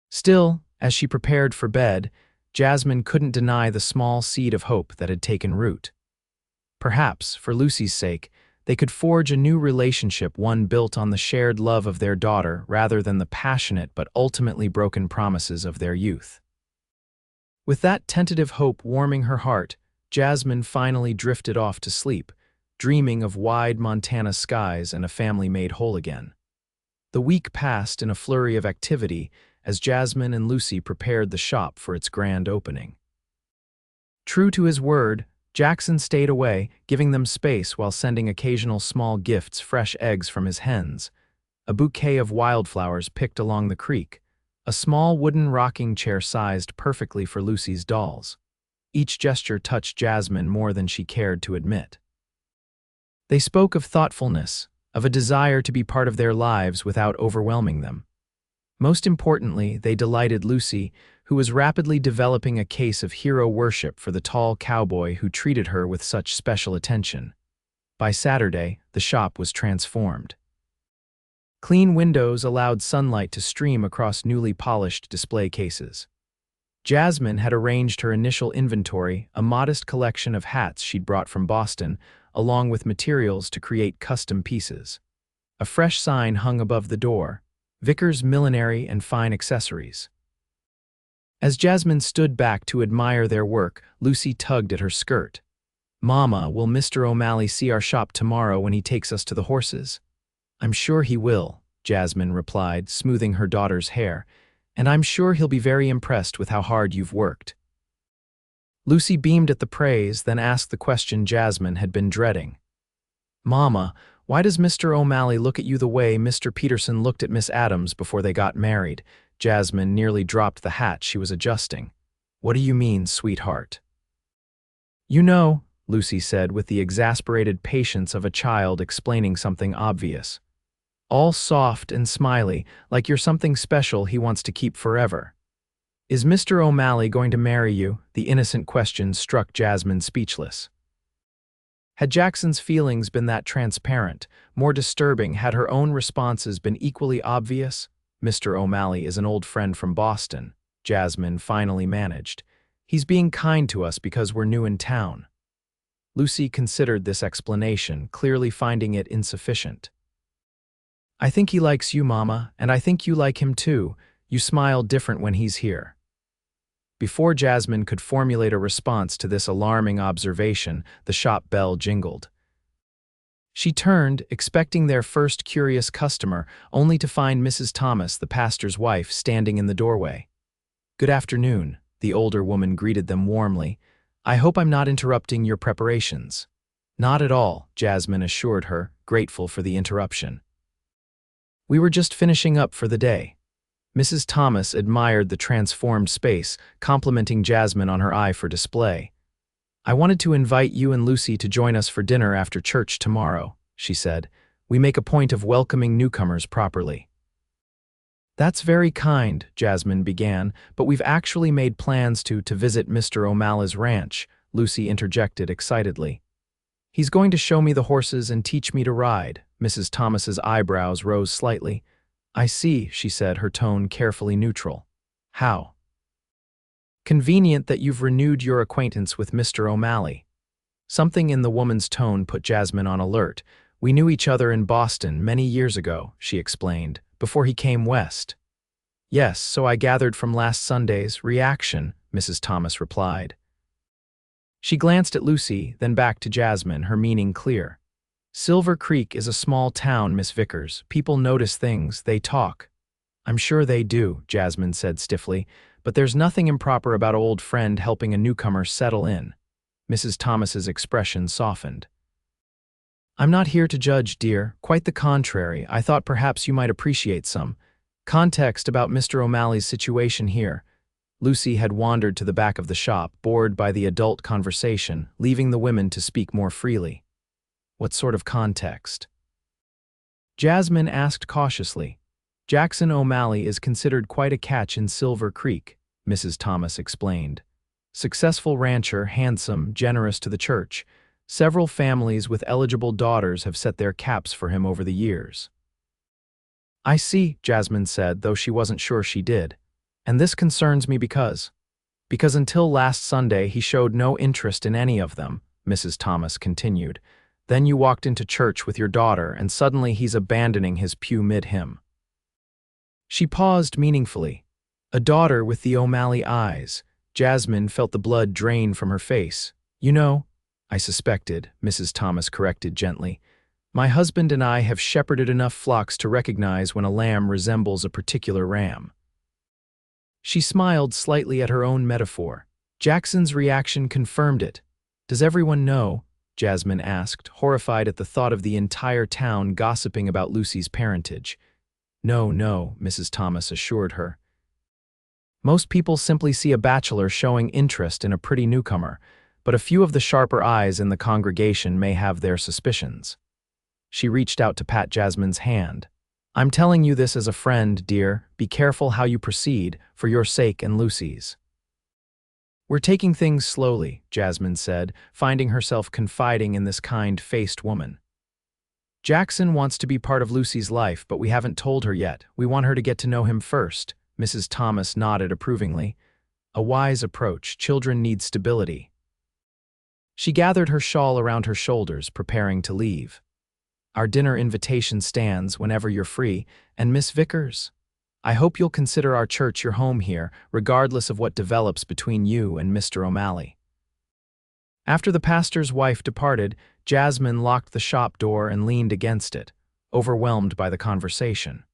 [SPEAKER 1] Still, as she prepared for bed, Jasmine couldn't deny the small seed of hope that had taken root. Perhaps, for Lucy's sake, they could forge a new relationship, one built on the shared love of their daughter rather than the passionate but ultimately broken promises of their youth. With that tentative hope warming her heart, Jasmine finally drifted off to sleep, dreaming of wide Montana skies and a family made whole again. The week passed in a flurry of activity as Jasmine and Lucy prepared the shop for its grand opening. True to his word, Jackson stayed away, giving them space while sending occasional small gifts: fresh eggs from his hens, a bouquet of wildflowers picked along the creek, a small wooden rocking chair sized perfectly for Lucy's dolls. Each gesture touched Jasmine more than she cared to admit. They spoke of thoughtfulness, of a desire to be part of their lives without overwhelming them. Most importantly, they delighted Lucy, who was rapidly developing a case of hero worship for the tall cowboy who treated her with such special attention. By Saturday, the shop was transformed. Clean windows allowed sunlight to stream across newly polished display cases. Jasmine had arranged her initial inventory, a modest collection of hats she'd brought from Boston, along with materials to create custom pieces. A fresh sign hung above the door: Vickers Millinery and Fine Accessories. As Jasmine stood back to admire their work, Lucy tugged at her skirt. "Mama, will Mr. O'Malley see our shop tomorrow when he takes us to the horses?" "I'm sure he will," Jasmine replied, smoothing her daughter's hair. "And I'm sure he'll be very impressed with how hard you've worked." Lucy beamed at the praise, then asked the question Jasmine had been dreading. "Mama, why does Mr. O'Malley look at you the way Mr. Peterson looked at Miss Adams before they got married?" Jasmine nearly dropped the hat she was adjusting. "What do you mean, sweetheart?" "You know," Lucy said with the exasperated patience of a child explaining something obvious. "All soft and smiley, like you're something special he wants to keep forever." "Is Mr. O'Malley going to marry you?" The innocent question struck Jasmine speechless. Had Jackson's feelings been that transparent, more disturbing had her own responses been equally obvious. "Mr. O'Malley is an old friend from Boston," Jasmine finally managed. "He's being kind to us because we're new in town." Lucy considered this explanation, clearly finding it insufficient. "I think he likes you, Mama, and I think you like him too. You smile different when he's here." Before Jasmine could formulate a response to this alarming observation, the shop bell jingled. She turned, expecting their first curious customer, only to find Mrs. Thomas, the pastor's wife, standing in the doorway. "Good afternoon," the older woman greeted them warmly. "I hope I'm not interrupting your preparations." "Not at all," Jasmine assured her, grateful for the interruption. "We were just finishing up for the day." Mrs. Thomas admired the transformed space, complimenting Jasmine on her eye for display. "I wanted to invite you and Lucy to join us for dinner after church tomorrow," she said. "We make a point of welcoming newcomers properly." That's very kind, Jasmine began, but we've actually made plans to visit Mr. O'Malley's ranch, Lucy interjected excitedly. He's going to show me the horses and teach me to ride. Mrs. Thomas's eyebrows rose slightly. I see, she said, her tone carefully neutral. How? Convenient that you've renewed your acquaintance with Mr. O'Malley. Something in the woman's tone put Jasmine on alert. We knew each other in Boston many years ago, she explained, before he came west. Yes, so I gathered from last Sunday's reaction, Mrs. Thomas replied. She glanced at Lucy, then back to Jasmine, her meaning clear. Silver Creek is a small town, Miss Vickers. People notice things, they talk. I'm sure they do, Jasmine said stiffly, but there's nothing improper about an old friend helping a newcomer settle in. Mrs. Thomas's expression softened. I'm not here to judge, dear. Quite the contrary. I thought perhaps you might appreciate some context about Mr. O'Malley's situation here. Lucy had wandered to the back of the shop, bored by the adult conversation, leaving the women to speak more freely. What sort of context? Jasmine asked cautiously. Jackson O'Malley is considered quite a catch in Silver Creek, Mrs. Thomas explained. Successful rancher, handsome, generous to the church. Several families with eligible daughters have set their caps for him over the years. I see, Jasmine said, though she wasn't sure she did. And this concerns me because until last Sunday he showed no interest in any of them, Mrs. Thomas continued. Then you walked into church with your daughter and suddenly he's abandoning his pew mid-hymn. She paused meaningfully. A daughter with the O'Malley eyes. Jasmine felt the blood drain from her face. You know, I suspected, Mrs. Thomas corrected gently. My husband and I have shepherded enough flocks to recognize when a lamb resembles a particular ram. She smiled slightly at her own metaphor. Jackson's reaction confirmed it. Does everyone know? Jasmine asked, horrified at the thought of the entire town gossiping about Lucy's parentage. No, Mrs. Thomas assured her. Most people simply see a bachelor showing interest in a pretty newcomer, but a few of the sharper eyes in the congregation may have their suspicions. She reached out to pat Jasmine's hand. I'm telling you this as a friend, dear. Be careful how you proceed, for your sake and Lucy's. We're taking things slowly, Jasmine said, finding herself confiding in this kind-faced woman. Jackson wants to be part of Lucy's life, but we haven't told her yet. We want her to get to know him first. Mrs. Thomas nodded approvingly. A wise approach. Children need stability. She gathered her shawl around her shoulders, preparing to leave. Our dinner invitation stands whenever you're free, and Miss Vickers, I hope you'll consider our church your home here, regardless of what develops between you and Mr. O'Malley. After the pastor's wife departed, Jasmine locked the shop door and leaned against it, overwhelmed by the conversation.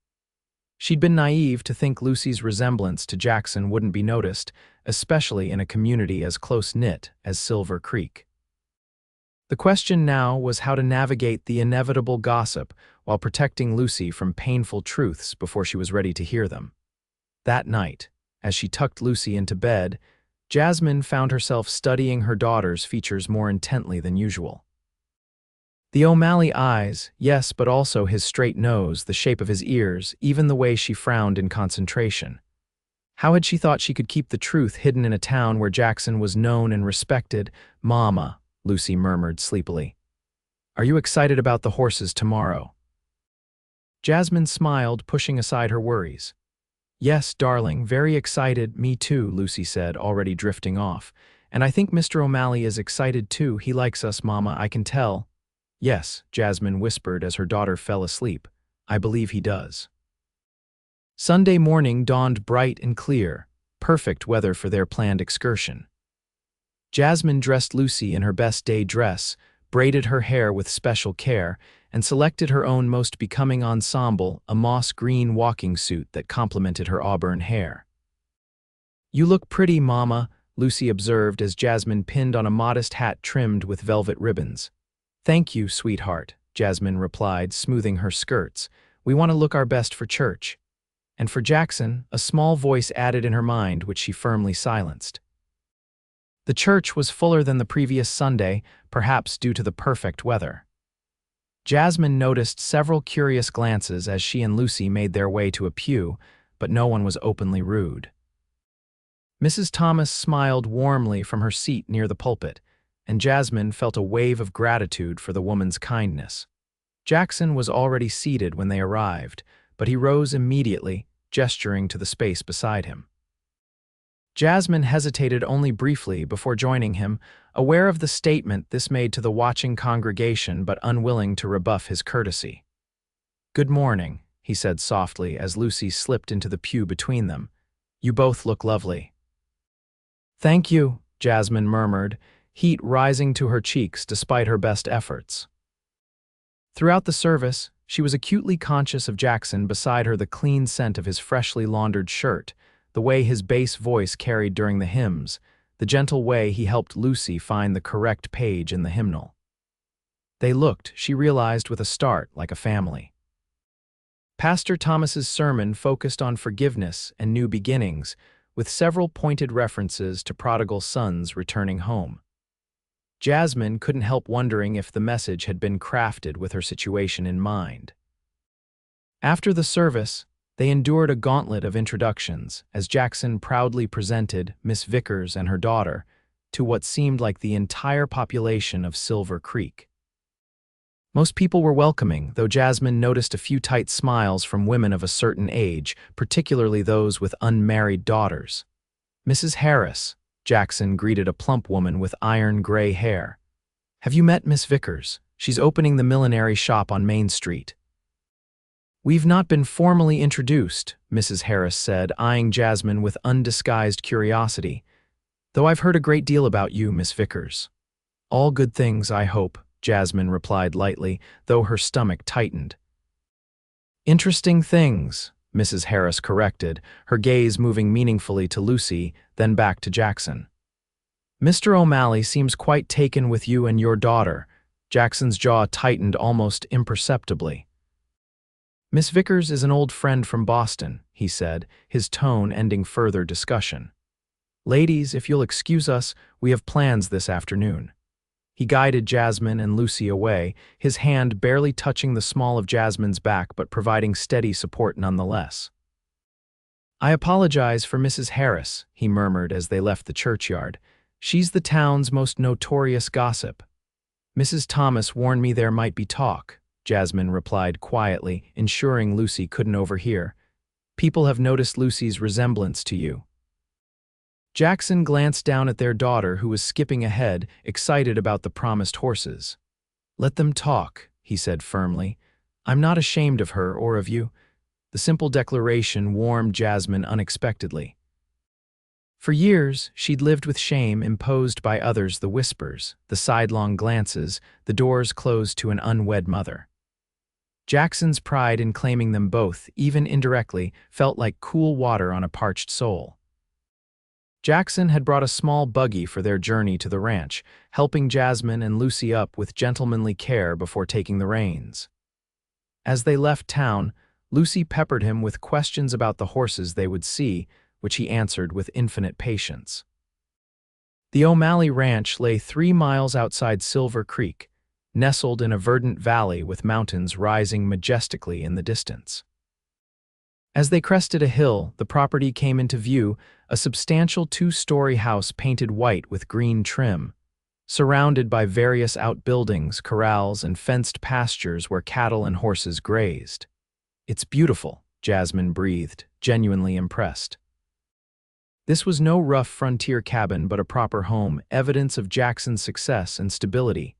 [SPEAKER 1] She'd been naive to think Lucy's resemblance to Jackson wouldn't be noticed, especially in a community as close-knit as Silver Creek. The question now was how to navigate the inevitable gossip while protecting Lucy from painful truths before she was ready to hear them. That night, as she tucked Lucy into bed, Jasmine found herself studying her daughter's features more intently than usual. The O'Malley eyes, yes, but also his straight nose, the shape of his ears, even the way she frowned in concentration. How had she thought she could keep the truth hidden in a town where Jackson was known and respected? Mama, Lucy murmured sleepily. Are you excited about the horses tomorrow? Jasmine smiled, pushing aside her worries. Yes, darling, very excited. Me too, Lucy said, already drifting off. And I think Mr. O'Malley is excited too. He likes us, Mama, I can tell. Yes, Jasmine whispered as her daughter fell asleep. I believe he does. Sunday morning dawned bright and clear, perfect weather for their planned excursion. Jasmine dressed Lucy in her best day dress, braided her hair with special care, and selected her own most becoming ensemble, a moss-green walking suit that complemented her auburn hair. You look pretty, Mama, Lucy observed as Jasmine pinned on a modest hat trimmed with velvet ribbons. Thank you, sweetheart, Jasmine replied, smoothing her skirts. We want to look our best for church. And for Jackson, a small voice added in her mind, which she firmly silenced. The church was fuller than the previous Sunday, perhaps due to the perfect weather. Jasmine noticed several curious glances as she and Lucy made their way to a pew, but no one was openly rude. Mrs. Thomas smiled warmly from her seat near the pulpit, and Jasmine felt a wave of gratitude for the woman's kindness. Jackson was already seated when they arrived, but he rose immediately, gesturing to the space beside him. Jasmine hesitated only briefly before joining him, aware of the statement this made to the watching congregation but unwilling to rebuff his courtesy. "Good morning," he said softly as Lucy slipped into the pew between them. "You both look lovely." "Thank you," Jasmine murmured, heat rising to her cheeks despite her best efforts. Throughout the service, she was acutely conscious of Jackson beside her, the clean scent of his freshly laundered shirt, the way his bass voice carried during the hymns, the gentle way he helped Lucy find the correct page in the hymnal. They looked, she realized with a start, like a family. Pastor Thomas's sermon focused on forgiveness and new beginnings, with several pointed references to prodigal sons returning home. Jasmine couldn't help wondering if the message had been crafted with her situation in mind. After the service, they endured a gauntlet of introductions as Jackson proudly presented Miss Vickers and her daughter to what seemed like the entire population of Silver Creek. Most people were welcoming, though Jasmine noticed a few tight smiles from women of a certain age, particularly those with unmarried daughters. "Mrs. Harris," Jackson greeted a plump woman with iron gray hair. "Have you met Miss Vickers? She's opening the millinery shop on Main Street." "We've not been formally introduced," Mrs. Harris said, eyeing Jasmine with undisguised curiosity. "Though I've heard a great deal about you, Miss Vickers." "All good things, I hope," Jasmine replied lightly, though her stomach tightened. "Interesting things," Mrs. Harris corrected, her gaze moving meaningfully to Lucy, then back to Jackson. "Mr. O'Malley seems quite taken with you and your daughter." Jackson's jaw tightened almost imperceptibly. "Miss Vickers is an old friend from Boston," he said, his tone ending further discussion. "Ladies, if you'll excuse us, we have plans this afternoon." He guided Jasmine and Lucy away, his hand barely touching the small of Jasmine's back but providing steady support nonetheless. "I apologize for Mrs. Harris," he murmured as they left the churchyard. "She's the town's most notorious gossip." "Mrs. Thomas warned me there might be talk," Jasmine replied quietly, ensuring Lucy couldn't overhear. "People have noticed Lucy's resemblance to you." Jackson glanced down at their daughter, who was skipping ahead, excited about the promised horses. "Let them talk," he said firmly. "I'm not ashamed of her or of you." The simple declaration warmed Jasmine unexpectedly. For years, she'd lived with shame imposed by others, the whispers, the sidelong glances, the doors closed to an unwed mother. Jackson's pride in claiming them both, even indirectly, felt like cool water on a parched soul. Jackson had brought a small buggy for their journey to the ranch, helping Jasmine and Lucy up with gentlemanly care before taking the reins. As they left town, Lucy peppered him with questions about the horses they would see, which he answered with infinite patience. The O'Malley Ranch lay 3 miles outside Silver Creek, nestled in a verdant valley with mountains rising majestically in the distance. As they crested a hill, the property came into view, a substantial 2-story house painted white with green trim, surrounded by various outbuildings, corrals, and fenced pastures where cattle and horses grazed. "It's beautiful," Jasmine breathed, genuinely impressed. This was no rough frontier cabin but a proper home, evidence of Jackson's success and stability.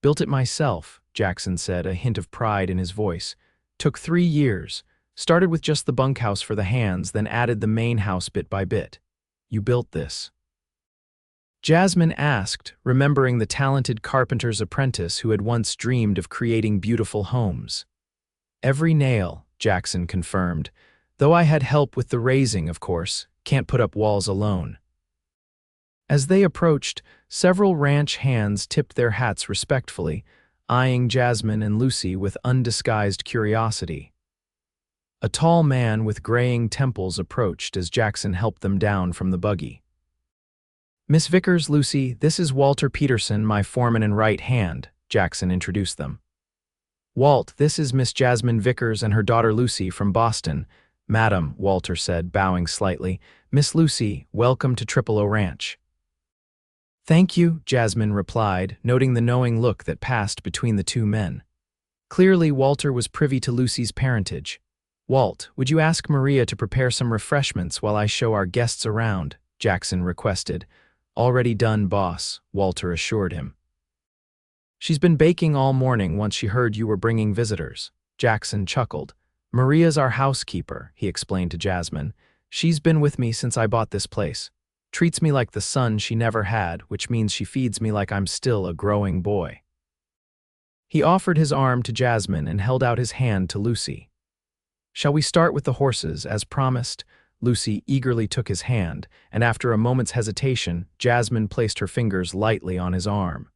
[SPEAKER 1] "Built it myself," Jackson said, a hint of pride in his voice. "Took 3 years. Started with just the bunkhouse for the hands, then added the main house bit by bit." "You built this?" Jasmine asked, remembering the talented carpenter's apprentice who had once dreamed of creating beautiful homes. "Every nail," Jackson confirmed. "Though I had help with the raising, of course. Can't put up walls alone." As they approached, several ranch hands tipped their hats respectfully, eyeing Jasmine and Lucy with undisguised curiosity. A tall man with graying temples approached as Jackson helped them down from the buggy. "Miss Vickers, Lucy, this is Walter Peterson, my foreman and right hand," Jackson introduced them. "Walt, this is Miss Jasmine Vickers and her daughter Lucy from Boston. "Madam," Walter said, bowing slightly, "Miss Lucy, welcome to Triple O Ranch." "Thank you," Jasmine replied, noting the knowing look that passed between the two men. Clearly, Walter was privy to Lucy's parentage. "Walt, would you ask Maria to prepare some refreshments while I show our guests around?" Jackson requested. "Already done, boss," Walter assured him. "She's been baking all morning once she heard you were bringing visitors." Jackson chuckled. "Maria's our housekeeper," he explained to Jasmine. "She's been with me since I bought this place. Treats me like the son she never had, which means she feeds me like I'm still a growing boy." He offered his arm to Jasmine and held out his hand to Lucy. "Shall we start with the horses, as promised?" Lucy eagerly took his hand, and after a moment's hesitation, Jasmine placed her fingers lightly on his arm.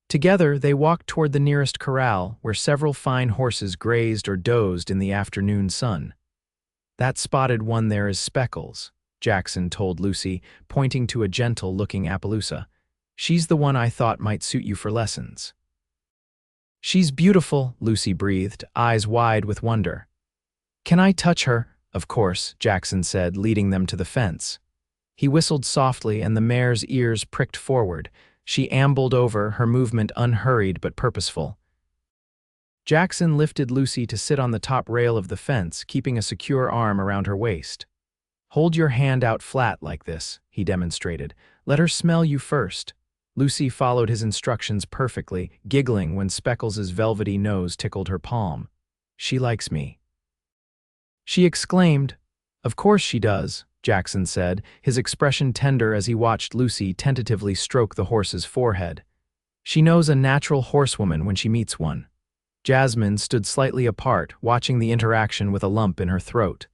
[SPEAKER 1] Together, they walked toward the nearest corral, where several fine horses grazed or dozed in the afternoon sun. "That spotted one there is Speckles," Jackson told Lucy, pointing to a gentle-looking Appaloosa. "She's the one I thought might suit you for lessons." "She's beautiful," Lucy breathed, eyes wide with wonder. "Can I touch her?" "Of course," Jackson said, leading them to the fence. He whistled softly, and the mare's ears pricked forward. She ambled over, her movement unhurried but purposeful. Jackson lifted Lucy to sit on the top rail of the fence, keeping a secure arm around her waist. "Hold your hand out flat like this," he demonstrated. "Let her smell you first." Lucy followed his instructions perfectly, giggling when Speckles' velvety nose tickled her palm. "She likes me," she exclaimed. "Of course she does," Jackson said, his expression tender as he watched Lucy tentatively stroke the horse's forehead. "She knows a natural horsewoman when she meets one." Jasmine stood slightly apart, watching the interaction with a lump in her throat.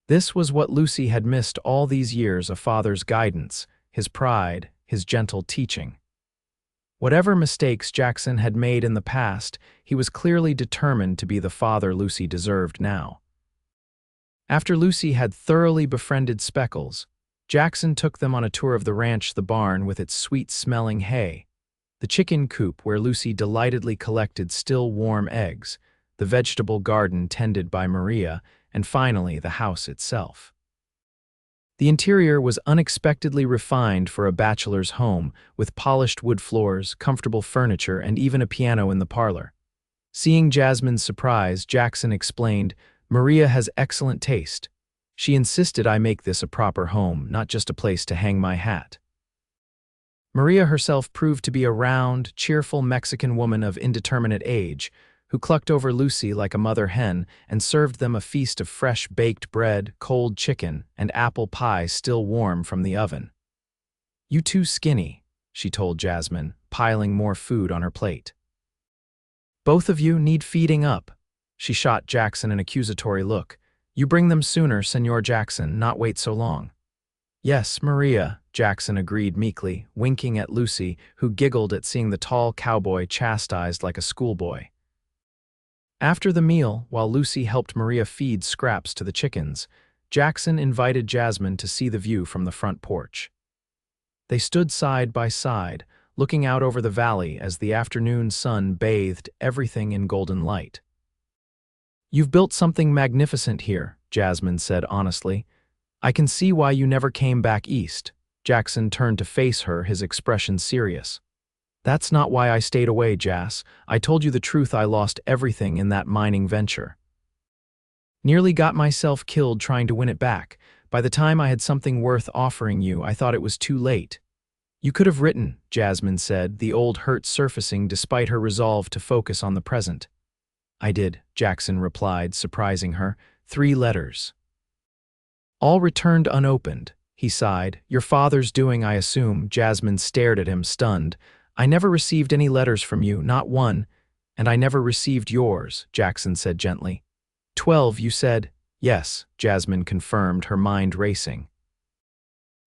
[SPEAKER 1] This was what Lucy had missed all these years: a father's guidance, his pride, his gentle teaching. Whatever mistakes Jackson had made in the past, he was clearly determined to be the father Lucy deserved now. After Lucy had thoroughly befriended Speckles, Jackson took them on a tour of the ranch, the barn with its sweet-smelling hay, the chicken coop where Lucy delightedly collected still warm eggs, the vegetable garden tended by Maria, and finally the house itself. The interior was unexpectedly refined for a bachelor's home, with polished wood floors, comfortable furniture, and even a piano in the parlor. Seeing Jasmine's surprise, Jackson explained, "Maria has excellent taste. She insisted I make this a proper home, not just a place to hang my hat." Maria herself proved to be a round, cheerful Mexican woman of indeterminate age, who clucked over Lucy like a mother hen and served them a feast of fresh baked bread, cold chicken, and apple pie still warm from the oven. "You too skinny," she told Jasmine, piling more food on her plate. "Both of you need feeding up." She shot Jackson an accusatory look. "You bring them sooner, Senor Jackson, not wait so long." "Yes, Maria," Jackson agreed meekly, winking at Lucy, who giggled at seeing the tall cowboy chastised like a schoolboy. After the meal, while Lucy helped Maria feed scraps to the chickens, Jackson invited Jasmine to see the view from the front porch. They stood side by side, looking out over the valley as the afternoon sun bathed everything in golden light. "You've built something magnificent here," Jasmine said honestly. "I can see why you never came back east." Jackson turned to face her, his expression serious. "That's not why I stayed away, Jas. I told you the truth. I lost everything in that mining venture. Nearly got myself killed trying to win it back. By the time I had something worth offering you, I thought it was too late." "You could have written," Jasmine said, the old hurt surfacing despite her resolve to focus on the present. "I did," Jackson replied, surprising her. 3 letters. All returned unopened." He sighed. "Your father's doing, I assume." Jasmine stared at him, stunned. "I never received any letters from you, not one. And I never received yours," Jackson said gently. 12, you said?" "Yes," Jasmine confirmed, her mind racing.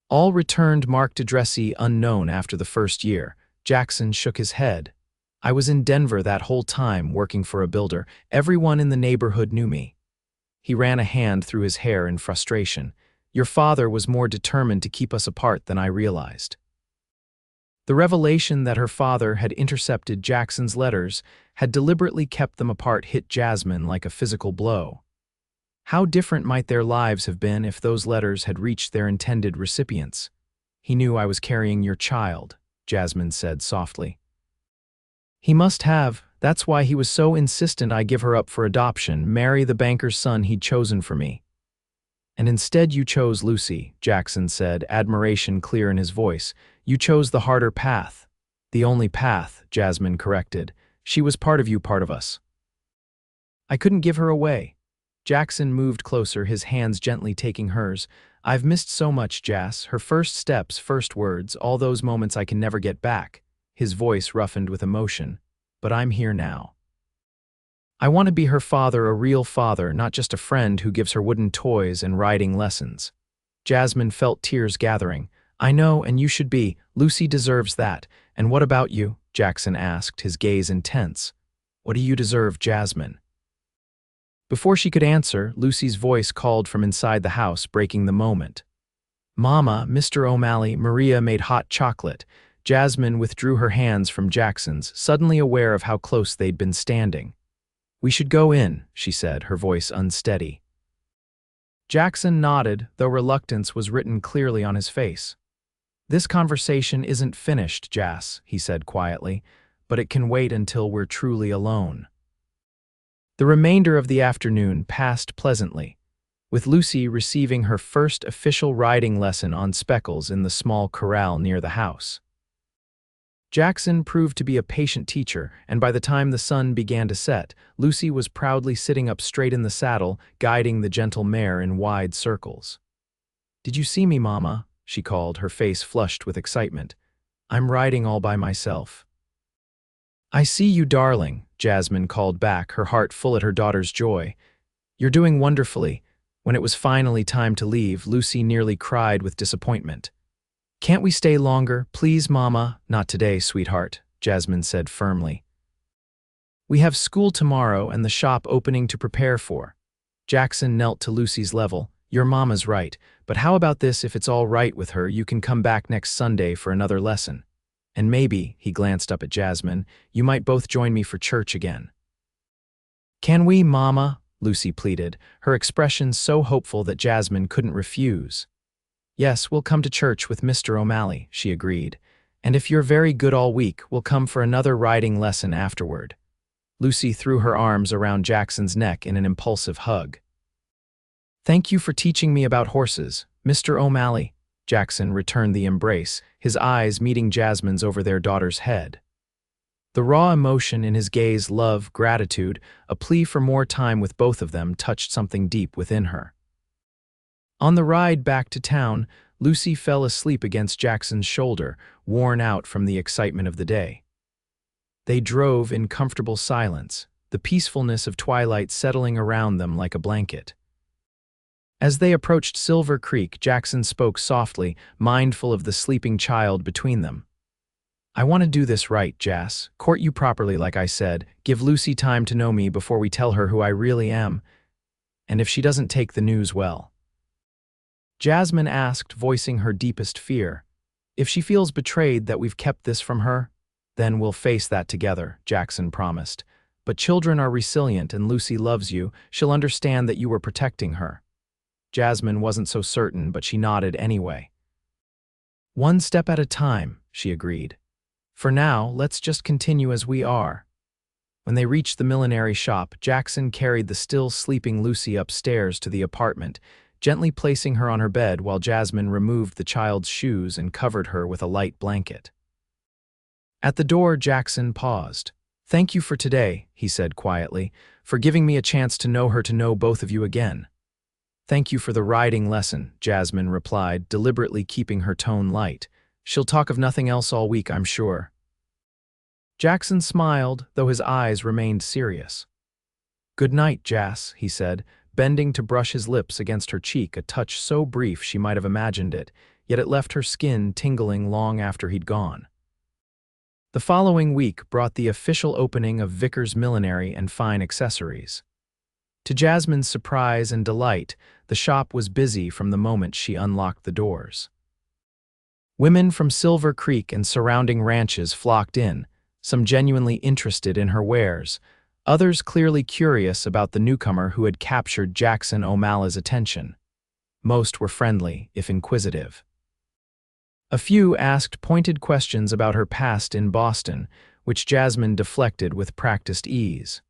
[SPEAKER 1] "All returned marked addressee unknown after the first year." Jackson shook his head. "I was in Denver that whole time, working for a builder. Everyone in the neighborhood knew me." He ran a hand through his hair in frustration. "Your father was more determined to keep us apart than I realized." The revelation that her father had intercepted Jackson's letters, had deliberately kept them apart, hit Jasmine like a physical blow. How different might their lives have been if those letters had reached their intended recipients? He knew I was carrying your child, Jasmine said softly. He must have. That's why he was so insistent I give her up for adoption, marry the banker's son he'd chosen for me. And instead you chose Lucy, Jackson said, admiration clear in his voice. You chose the harder path. The only path, Jasmine corrected. She was part of you, part of us. I couldn't give her away. Jackson moved closer, his hands gently taking hers. I've missed so much, Jas. Her first steps, first words, all those moments I can never get back. His voice roughened with emotion. But I'm here now. I want to be her father, a real father, not just a friend who gives her wooden toys and riding lessons. Jasmine felt tears gathering. I know, and you should be. Lucy deserves that. And what about you? Jackson asked, his gaze intense. What do you deserve, Jasmine? Before she could answer, Lucy's voice called from inside the house, breaking the moment. Mama, Mr. O'Malley, Maria made hot chocolate. Jasmine withdrew her hands from Jackson's, suddenly aware of how close they'd been standing. We should go in, she said, her voice unsteady. Jackson nodded, though reluctance was written clearly on his face. This conversation isn't finished, Jas, he said quietly, but it can wait until we're truly alone. The remainder of the afternoon passed pleasantly, with Lucy receiving her first official riding lesson on Speckles in the small corral near the house. Jackson proved to be a patient teacher, and by the time the sun began to set, Lucy was proudly sitting up straight in the saddle, guiding the gentle mare in wide circles. Did you see me, Mama? She called, her face flushed with excitement. I'm riding all by myself. I see you, darling, Jasmine called back, her heart full at her daughter's joy. You're doing wonderfully. When it was finally time to leave, Lucy nearly cried with disappointment. Can't we stay longer? Please, Mama. Not today, sweetheart, Jasmine said firmly. We have school tomorrow and the shop opening to prepare for. Jackson knelt to Lucy's level. Your Mama's right, but how about this? If it's all right with her, you can come back next Sunday for another lesson. And maybe, he glanced up at Jasmine, you might both join me for church again. Can we, Mama? Lucy pleaded, her expression so hopeful that Jasmine couldn't refuse. Yes, we'll come to church with Mr. O'Malley, she agreed. And if you're very good all week, we'll come for another riding lesson afterward. Lucy threw her arms around Jackson's neck in an impulsive hug. Thank you for teaching me about horses, Mr. O'Malley. Jackson returned the embrace, his eyes meeting Jasmine's over their daughter's head. The raw emotion in his gaze, love, gratitude, a plea for more time with both of them, touched something deep within her. On the ride back to town, Lucy fell asleep against Jackson's shoulder, worn out from the excitement of the day. They drove in comfortable silence, the peacefulness of twilight settling around them like a blanket. As they approached Silver Creek, Jackson spoke softly, mindful of the sleeping child between them. I want to do this right, Jas. Court you properly, like I said. Give Lucy time to know me before we tell her who I really am. And if she doesn't take the news well. Jasmine asked, voicing her deepest fear. If she feels betrayed that we've kept this from her, then we'll face that together, Jackson promised. But children are resilient and Lucy loves you. She'll understand that you were protecting her. Jasmine wasn't so certain, but she nodded anyway. One step at a time, she agreed. For now, let's just continue as we are. When they reached the millinery shop, Jackson carried the still sleeping Lucy upstairs to the apartment, gently placing her on her bed while Jasmine removed the child's shoes and covered her with a light blanket. At the door, Jackson paused. Thank you for today, he said quietly, for giving me a chance to know her, to know both of you again. Thank you for the riding lesson, Jasmine replied, deliberately keeping her tone light. She'll talk of nothing else all week, I'm sure. Jackson smiled, though his eyes remained serious. Good night, Jas, he said, bending to brush his lips against her cheek, a touch so brief she might have imagined it, yet it left her skin tingling long after he'd gone. The following week brought the official opening of Vickers Millinery and Fine Accessories. To Jasmine's surprise and delight, the shop was busy from the moment she unlocked the doors. Women from Silver Creek and surrounding ranches flocked in, some genuinely interested in her wares, others clearly curious about the newcomer who had captured Jackson O'Malley's attention. Most were friendly, if inquisitive. A few asked pointed questions about her past in Boston, which Jasmine deflected with practiced ease.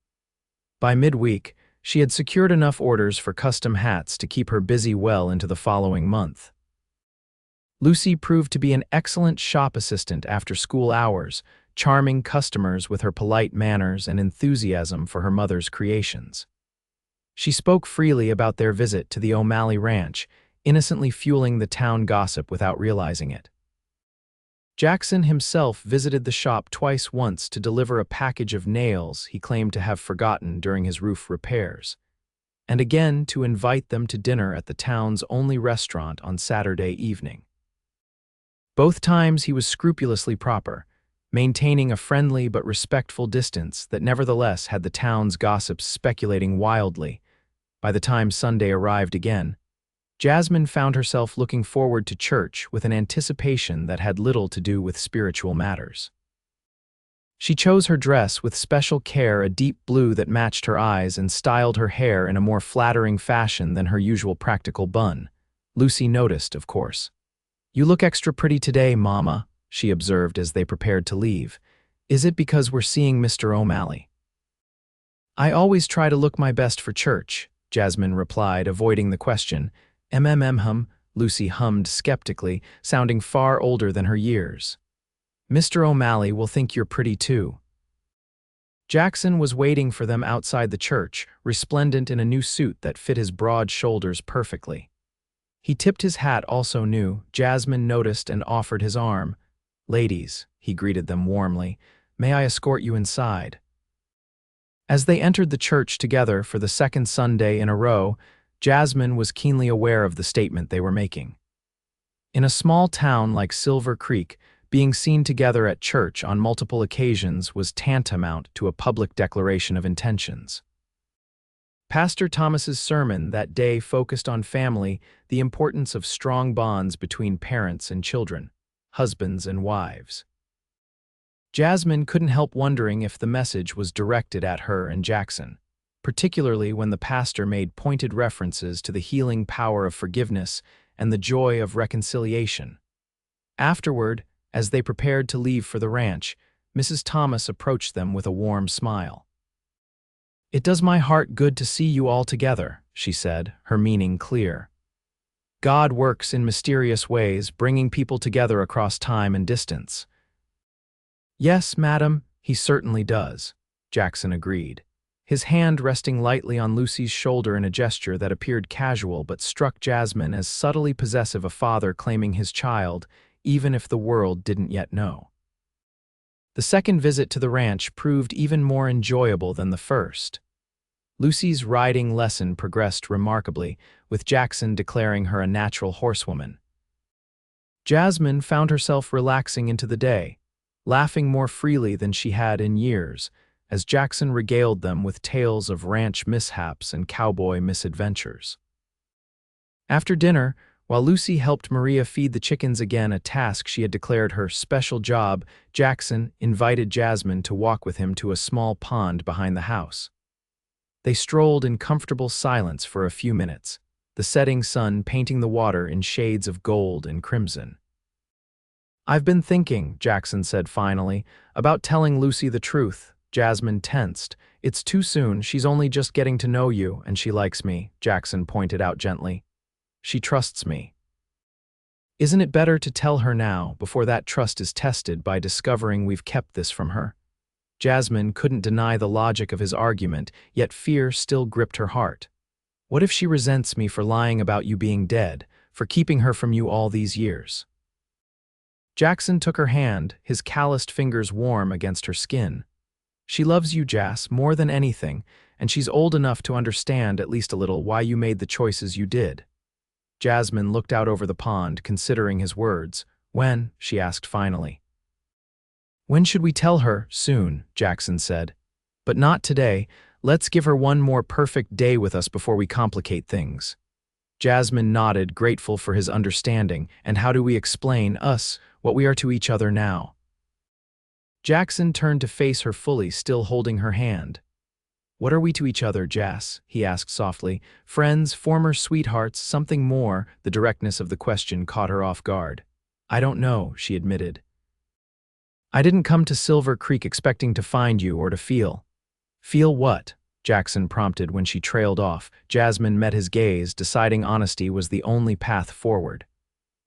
[SPEAKER 1] By midweek, she had secured enough orders for custom hats to keep her busy well into the following month. Lucy proved to be an excellent shop assistant after school hours, charming customers with her polite manners and enthusiasm for her mother's creations. She spoke freely about their visit to the O'Malley Ranch, innocently fueling the town gossip without realizing it. Jackson himself visited the shop twice, once to deliver a package of nails he claimed to have forgotten during his roof repairs, and again to invite them to dinner at the town's only restaurant on Saturday evening. Both times he was scrupulously proper, maintaining a friendly but respectful distance that nevertheless had the town's gossips speculating wildly. By the time Sunday arrived again, Jasmine found herself looking forward to church with an anticipation that had little to do with spiritual matters. She chose her dress with special care, a deep blue that matched her eyes, and styled her hair in a more flattering fashion than her usual practical bun. Lucy noticed, of course. "You look extra pretty today, Mama," she observed as they prepared to leave. "Is it because we're seeing Mr. O'Malley?" "I always try to look my best for church," Jasmine replied, avoiding the question. Lucy hummed skeptically, sounding far older than her years. "Mr. O'Malley will think you're pretty too." Jackson was waiting for them outside the church, resplendent in a new suit that fit his broad shoulders perfectly. He tipped his hat, also new. Jasmine noticed and offered his arm. "Ladies," he greeted them warmly, "may I escort you inside?" As they entered the church together for the second Sunday in a row, Jasmine was keenly aware of the statement they were making. In a small town like Silver Creek, being seen together at church on multiple occasions was tantamount to a public declaration of intentions. Pastor Thomas's sermon that day focused on family, the importance of strong bonds between parents and children, husbands and wives. Jasmine couldn't help wondering if the message was directed at her and Jackson, particularly when the pastor made pointed references to the healing power of forgiveness and the joy of reconciliation. Afterward, as they prepared to leave for the ranch, Mrs. Thomas approached them with a warm smile. "It does my heart good to see you all together," she said, her meaning clear. "God works in mysterious ways, bringing people together across time and distance." "Yes, madam, he certainly does," Jackson agreed, his hand resting lightly on Lucy's shoulder in a gesture that appeared casual but struck Jasmine as subtly possessive, a father claiming his child, even if the world didn't yet know. The second visit to the ranch proved even more enjoyable than the first. Lucy's riding lesson progressed remarkably, with Jackson declaring her a natural horsewoman. Jasmine found herself relaxing into the day, laughing more freely than she had in years, as Jackson regaled them with tales of ranch mishaps and cowboy misadventures. After dinner, while Lucy helped Maria feed the chickens, again a task she had declared her special job, Jackson invited Jasmine to walk with him to a small pond behind the house. They strolled in comfortable silence for a few minutes, the setting sun painting the water in shades of gold and crimson. "I've been thinking," Jackson said finally, "about telling Lucy the truth." Jasmine tensed. "It's too soon, she's only just getting to know you, and she likes me," Jackson pointed out gently. "She trusts me." "Isn't it better to tell her now, before that trust is tested by discovering we've kept this from her?" Jasmine couldn't deny the logic of his argument, yet fear still gripped her heart. "What if she resents me for lying about you being dead, for keeping her from you all these years?" Jackson took her hand, his calloused fingers warm against her skin. "She loves you, Jas, more than anything, and she's old enough to understand, at least a little, why you made the choices you did." Jasmine looked out over the pond, considering his words. "When?" she asked finally. "When should we tell her?" "Soon," Jackson said. "But not today. Let's give her one more perfect day with us before we complicate things." Jasmine nodded, grateful for his understanding. "And how do we explain, us, what we are to each other now?" Jackson turned to face her fully, still holding her hand. What are we to each other, Jas? He asked softly. Friends, former sweethearts, something more? The directness of the question caught her off guard. I don't know, she admitted. I didn't come to Silver Creek expecting to find you or to feel. Feel what? Jackson prompted when she trailed off. Jasmine met his gaze, deciding honesty was the only path forward.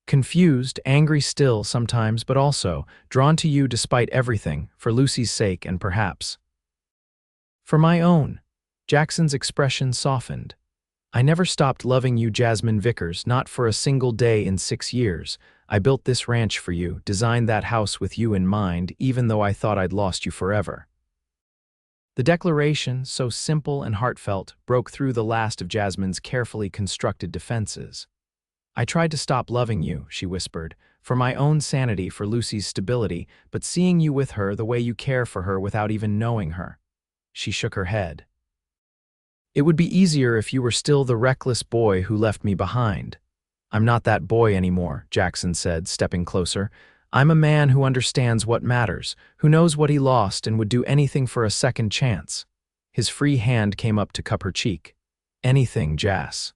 [SPEAKER 1] Confused, angry still sometimes, but also drawn to you despite everything, for Lucy's sake and perhaps for my own. Jackson's expression softened. I never stopped loving you, Jasmine Vickers, not for a single day in 6 years. I built this ranch for you, designed that house with you in mind, even though I thought I'd lost you forever. The declaration, so simple and heartfelt, broke through the last of Jasmine's carefully constructed defenses. I tried to stop loving you, she whispered, for my own sanity, for Lucy's stability, but seeing you with her the way you care for her without even knowing her. She shook her head. It would be easier if you were still the reckless boy who left me behind. I'm not that boy anymore, Jackson said, stepping closer. I'm a man who understands what matters, who knows what he lost and would do anything for a second chance. His free hand came up to cup her cheek. Anything, Jas.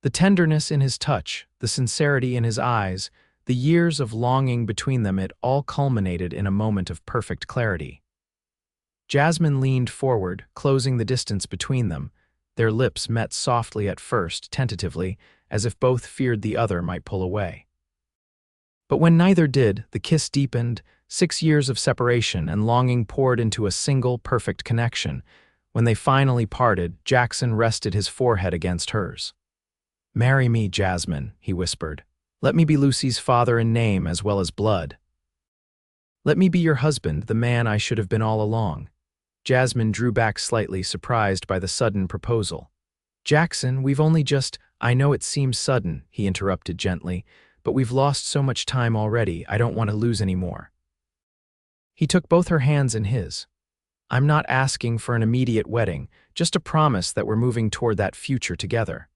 [SPEAKER 1] The tenderness in his touch, the sincerity in his eyes, the years of longing between them, it all culminated in a moment of perfect clarity. Jasmine leaned forward, closing the distance between them. Their lips met softly at first, tentatively, as if both feared the other might pull away. But when neither did, the kiss deepened. 6 years of separation and longing poured into a single, perfect connection. When they finally parted, Jackson rested his forehead against hers. Marry me, Jasmine, he whispered. Let me be Lucy's father in name as well as blood. Let me be your husband, the man I should have been all along. Jasmine drew back slightly, surprised by the sudden proposal. Jackson, we've only just— I know it seems sudden, he interrupted gently, but we've lost so much time already, I don't want to lose any more. He took both her hands in his. I'm not asking for an immediate wedding, just a promise that we're moving toward that future together.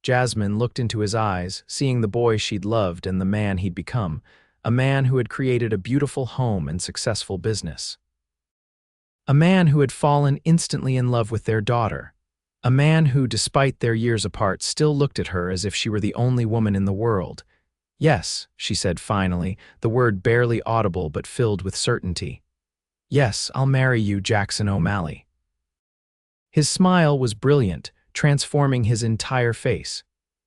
[SPEAKER 1] Jasmine looked into his eyes, seeing the boy she'd loved and the man he'd become, a man who had created a beautiful home and successful business. A man who had fallen instantly in love with their daughter. A man who, despite their years apart, still looked at her as if she were the only woman in the world. Yes, she said finally, the word barely audible but filled with certainty. Yes, I'll marry you, Jackson O'Malley. His smile was brilliant, transforming his entire face.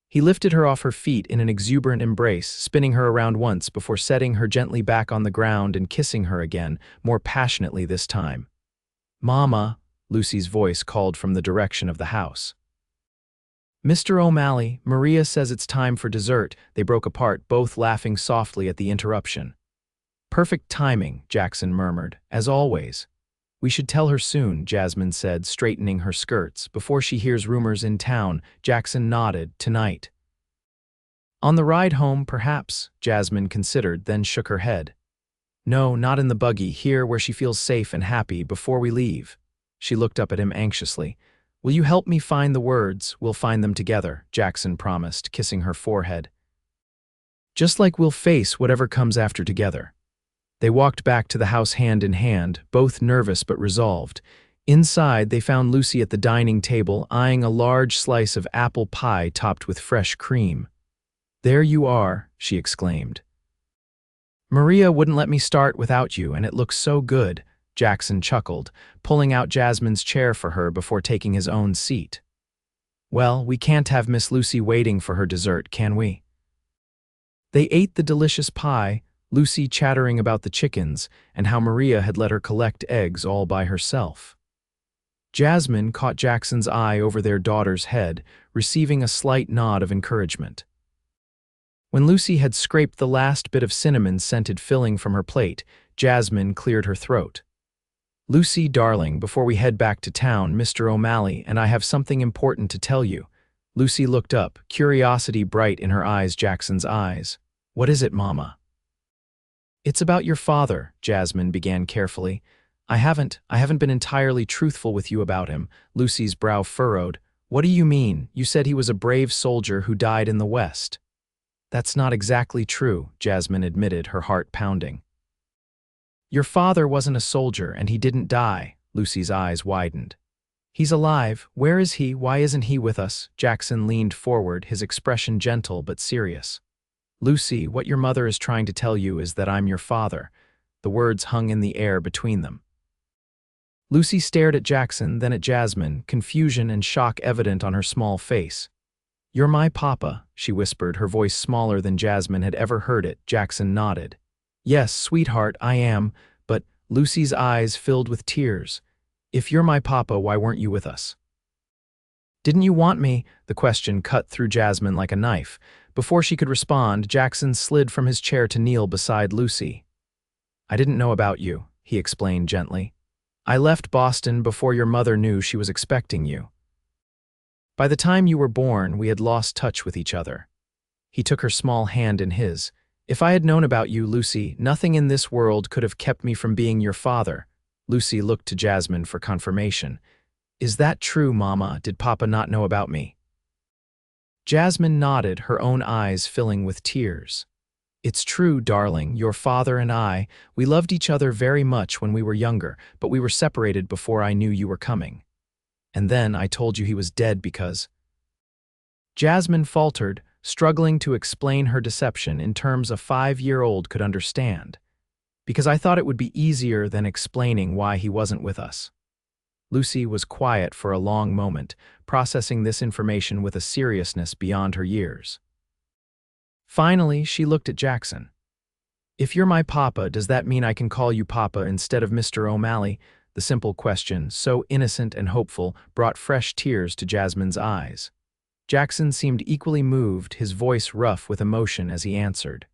[SPEAKER 1] He lifted her off her feet in an exuberant embrace, spinning her around once before setting her gently back on the ground and kissing her again, more passionately this time. Mama, Lucy's voice called from the direction of the house. Mr. O'Malley, Maria says it's time for dessert. They broke apart, both laughing softly at the interruption. Perfect timing, Jackson murmured, as always. We should tell her soon, Jasmine said, straightening her skirts. Before she hears rumors in town, Jackson nodded. Tonight. On the ride home, perhaps, Jasmine considered, then shook her head. No, not in the buggy, here where she feels safe and happy, before we leave. She looked up at him anxiously. Will you help me find the words? We'll find them together, Jackson promised, kissing her forehead. Just like we'll face whatever comes after together. They walked back to the house hand in hand, both nervous but resolved. Inside, they found Lucy at the dining table, eyeing a large slice of apple pie topped with fresh cream. There you are, she exclaimed. Maria wouldn't let me start without you, and it looks so good, Jackson chuckled, pulling out Jasmine's chair for her before taking his own seat. Well, we can't have Miss Lucy waiting for her dessert, can we? They ate the delicious pie, Lucy chattering about the chickens and how Maria had let her collect eggs all by herself. Jasmine caught Jackson's eye over their daughter's head, receiving a slight nod of encouragement. When Lucy had scraped the last bit of cinnamon-scented filling from her plate, Jasmine cleared her throat. Lucy, darling, before we head back to town, Mr. O'Malley and I have something important to tell you. Lucy looked up, curiosity bright in her eyes, Jackson's eyes. What is it, Mama? It's about your father, Jasmine began carefully. I haven't been entirely truthful with you about him, Lucy's brow furrowed. What do you mean? You said he was a brave soldier who died in the West. That's not exactly true, Jasmine admitted, her heart pounding. Your father wasn't a soldier and he didn't die, Lucy's eyes widened. He's alive. Where is he? Why isn't he with us? Jackson leaned forward, his expression gentle but serious. Lucy, what your mother is trying to tell you is that I'm your father. The words hung in the air between them. Lucy stared at Jackson, then at Jasmine, confusion and shock evident on her small face. You're my papa, she whispered, her voice smaller than Jasmine had ever heard it. Jackson nodded. Yes, sweetheart, I am, but Lucy's eyes filled with tears. If you're my papa, why weren't you with us? Didn't you want me? The question cut through Jasmine like a knife. Before she could respond, Jackson slid from his chair to kneel beside Lucy. I didn't know about you, he explained gently. I left Boston before your mother knew she was expecting you. By the time you were born, we had lost touch with each other. He took her small hand in his. If I had known about you, Lucy, nothing in this world could have kept me from being your father. Lucy looked to Jasmine for confirmation. Is that true, Mama? Did Papa not know about me? Jasmine nodded, her own eyes filling with tears. It's true, darling, your father and I, we loved each other very much when we were younger, but we were separated before I knew you were coming. And then I told you he was dead because… Jasmine faltered, struggling to explain her deception in terms a 5-year-old could understand. Because I thought it would be easier than explaining why he wasn't with us. Lucy was quiet for a long moment, processing this information with a seriousness beyond her years. Finally, she looked at Jackson. If you're my papa, does that mean I can call you Papa instead of Mr. O'Malley? The simple question, so innocent and hopeful, brought fresh tears to Jasmine's eyes. Jackson seemed equally moved, his voice rough with emotion as he answered.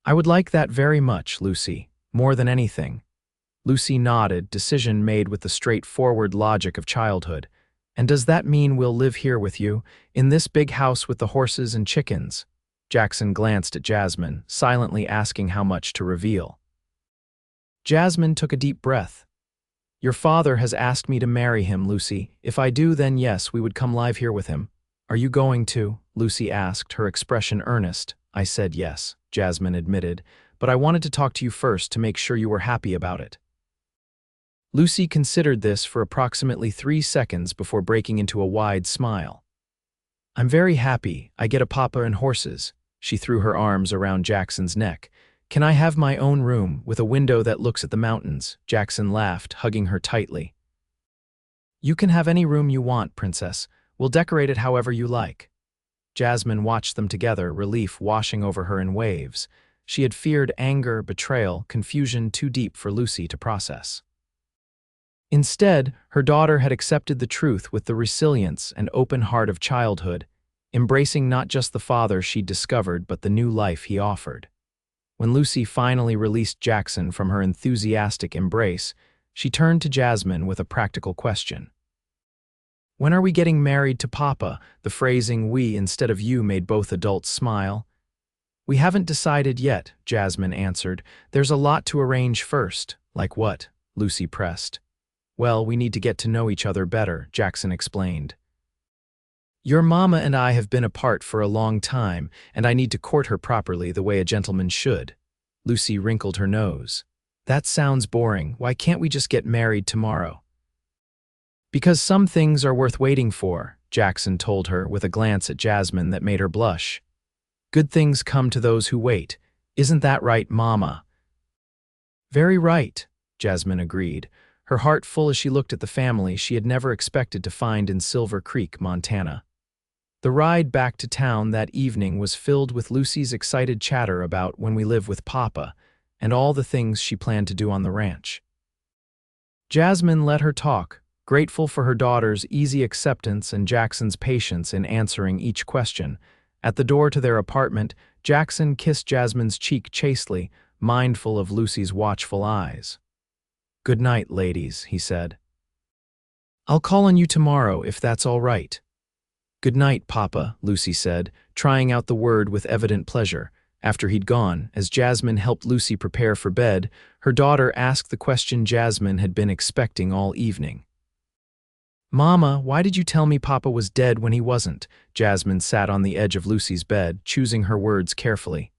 [SPEAKER 1] I would like that very much, Lucy, more than anything. Lucy nodded, decision made with the straightforward logic of childhood. And does that mean we'll live here with you, in this big house with the horses and chickens? Jackson glanced at Jasmine, silently asking how much to reveal. Jasmine took a deep breath. Your father has asked me to marry him, Lucy. If I do, then yes, we would come live here with him. Are you going to? Lucy asked, her expression earnest. I said yes, Jasmine admitted, but I wanted to talk to you first to make sure you were happy about it. Lucy considered this for approximately 3 seconds before breaking into a wide smile. I'm very happy. I get a papa and horses. She threw her arms around Jackson's neck. Can I have my own room with a window that looks at the mountains? Jackson laughed, hugging her tightly. You can have any room you want, Princess. We'll decorate it however you like. Jasmine watched them together, relief washing over her in waves. She had feared anger, betrayal, confusion too deep for Lucy to process. Instead, her daughter had accepted the truth with the resilience and open heart of childhood, embracing not just the father she'd discovered but the new life he offered. When Lucy finally released Jackson from her enthusiastic embrace, she turned to Jasmine with a practical question. When are we getting married to Papa? The phrasing we instead of you made both adults smile. We haven't decided yet, Jasmine answered. There's a lot to arrange first. Like what? Lucy pressed. Well, we need to get to know each other better, Jackson explained. Your mama and I have been apart for a long time, and I need to court her properly the way a gentleman should. Lucy wrinkled her nose. That sounds boring. Why can't we just get married tomorrow? Because some things are worth waiting for, Jackson told her with a glance at Jasmine that made her blush. Good things come to those who wait. Isn't that right, Mama? Very right, Jasmine agreed, her heart full as she looked at the family she had never expected to find in Silver Creek, Montana. The ride back to town that evening was filled with Lucy's excited chatter about when we live with Papa and all the things she planned to do on the ranch. Jasmine let her talk, grateful for her daughter's easy acceptance and Jackson's patience in answering each question. At the door to their apartment, Jackson kissed Jasmine's cheek chastely, mindful of Lucy's watchful eyes. Good night, ladies, he said. I'll call on you tomorrow if that's all right. Good night, Papa, Lucy said, trying out the word with evident pleasure. After he'd gone, as Jasmine helped Lucy prepare for bed, her daughter asked the question Jasmine had been expecting all evening. Mama, why did you tell me Papa was dead when he wasn't? Jasmine sat on the edge of Lucy's bed, choosing her words carefully.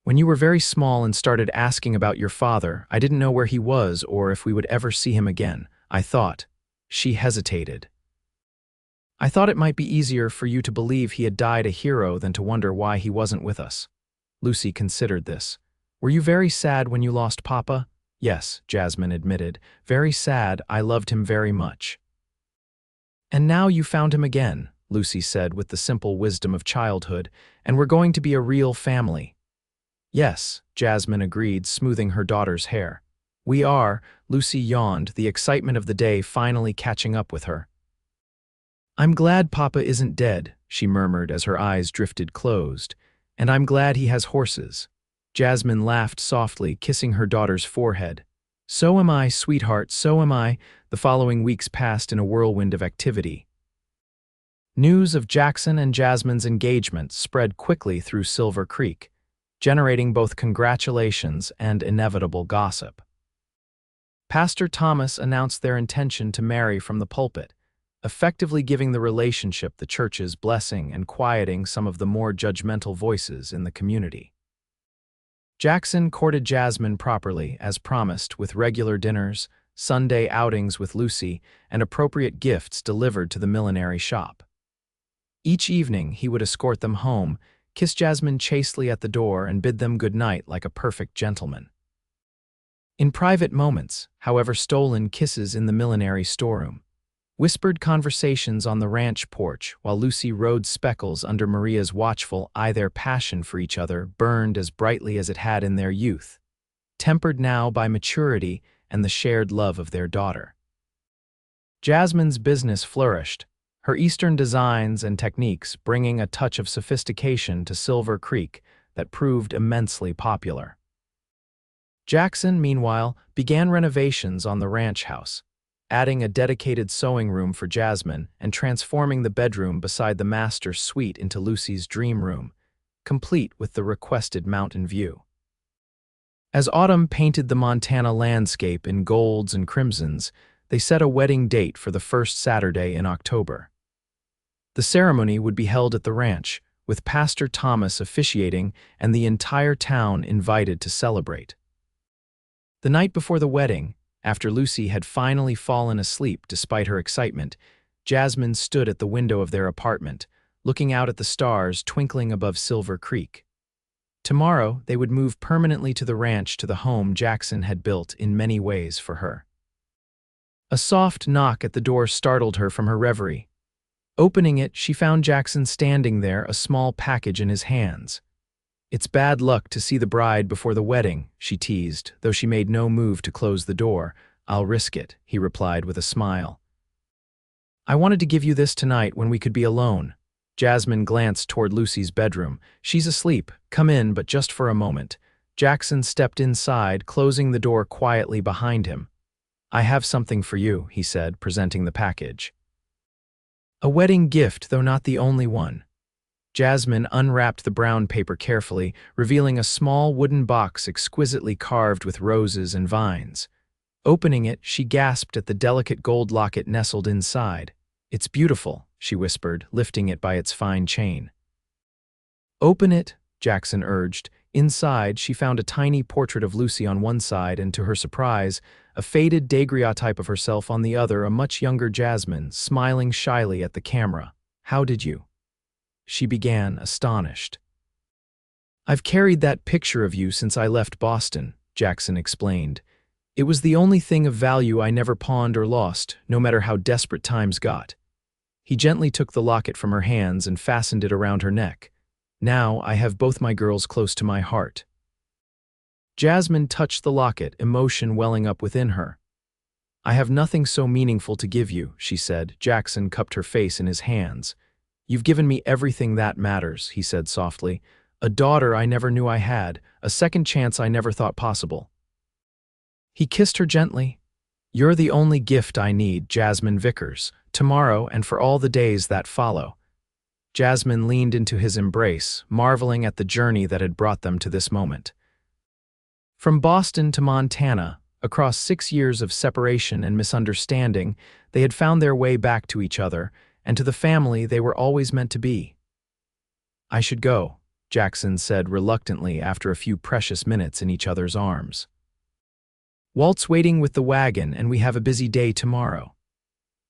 [SPEAKER 1] When you were very small and started asking about your father, I didn't know where he was or if we would ever see him again. I thought. She hesitated. I thought it might be easier for you to believe he had died a hero than to wonder why he wasn't with us. Lucy considered this. Were you very sad when you lost Papa? Yes, Jasmine admitted. Very sad. I loved him very much. And now you found him again, Lucy said with the simple wisdom of childhood, and we're going to be a real family. Yes, Jasmine agreed, smoothing her daughter's hair. We are, Lucy yawned, the excitement of the day finally catching up with her. I'm glad Papa isn't dead, she murmured as her eyes drifted closed, and I'm glad he has horses. Jasmine laughed softly, kissing her daughter's forehead. So am I, sweetheart, so am I. The following weeks passed in a whirlwind of activity. News of Jackson and Jasmine's engagement spread quickly through Silver Creek, generating both congratulations and inevitable gossip. Pastor Thomas announced their intention to marry from the pulpit, effectively giving the relationship the church's blessing and quieting some of the more judgmental voices in the community. Jackson courted Jasmine properly, as promised, with regular dinners, Sunday outings with Lucy, and appropriate gifts delivered to the millinery shop. Each evening, he would escort them home, kiss Jasmine chastely at the door, and bid them good night like a perfect gentleman. In private moments, however, stolen kisses in the millinery storeroom, whispered conversations on the ranch porch while Lucy rode speckles under Maria's watchful eye. Their passion for each other burned as brightly as it had in their youth, tempered now by maturity and the shared love of their daughter. Jasmine's business flourished, her Eastern designs and techniques bringing a touch of sophistication to Silver Creek that proved immensely popular. Jackson, meanwhile, began renovations on the ranch house, adding a dedicated sewing room for Jasmine and transforming the bedroom beside the master's suite into Lucy's dream room, complete with the requested mountain view. As autumn painted the Montana landscape in golds and crimsons, they set a wedding date for the first Saturday in October. The ceremony would be held at the ranch, with Pastor Thomas officiating and the entire town invited to celebrate. The night before the wedding, after Lucy had finally fallen asleep despite her excitement, Jasmine stood at the window of their apartment, looking out at the stars twinkling above Silver Creek. Tomorrow, they would move permanently to the ranch, to the home Jackson had built in many ways for her. A soft knock at the door startled her from her reverie. Opening it, she found Jackson standing there, a small package in his hands. It's bad luck to see the bride before the wedding, she teased, though she made no move to close the door. I'll risk it, he replied with a smile. I wanted to give you this tonight when we could be alone. Jasmine glanced toward Lucy's bedroom. She's asleep. Come in, but just for a moment. Jackson stepped inside, closing the door quietly behind him. I have something for you, he said, presenting the package. A wedding gift, though not the only one. Jasmine unwrapped the brown paper carefully, revealing a small wooden box exquisitely carved with roses and vines. Opening it, she gasped at the delicate gold locket nestled inside. It's beautiful, she whispered, lifting it by its fine chain. Open it, Jackson urged. Inside, she found a tiny portrait of Lucy on one side and, to her surprise, a faded daguerreotype of herself on the other, a much younger Jasmine, smiling shyly at the camera. How did you? She began, astonished. I've carried that picture of you since I left Boston, Jackson explained. It was the only thing of value I never pawned or lost, no matter how desperate times got. He gently took the locket from her hands and fastened it around her neck. Now I have both my girls close to my heart. Jasmine touched the locket, emotion welling up within her. I have nothing so meaningful to give you, she said. Jackson cupped her face in his hands. You've given me everything that matters, he said softly. A daughter I never knew I had, a second chance I never thought possible. He kissed her gently. You're the only gift I need, Jasmine Vickers, tomorrow and for all the days that follow. Jasmine leaned into his embrace, marveling at the journey that had brought them to this moment. From Boston to Montana, across 6 years of separation and misunderstanding, they had found their way back to each other, and to the family they were always meant to be. I should go, Jackson said reluctantly after a few precious minutes in each other's arms. Walt's waiting with the wagon and we have a busy day tomorrow.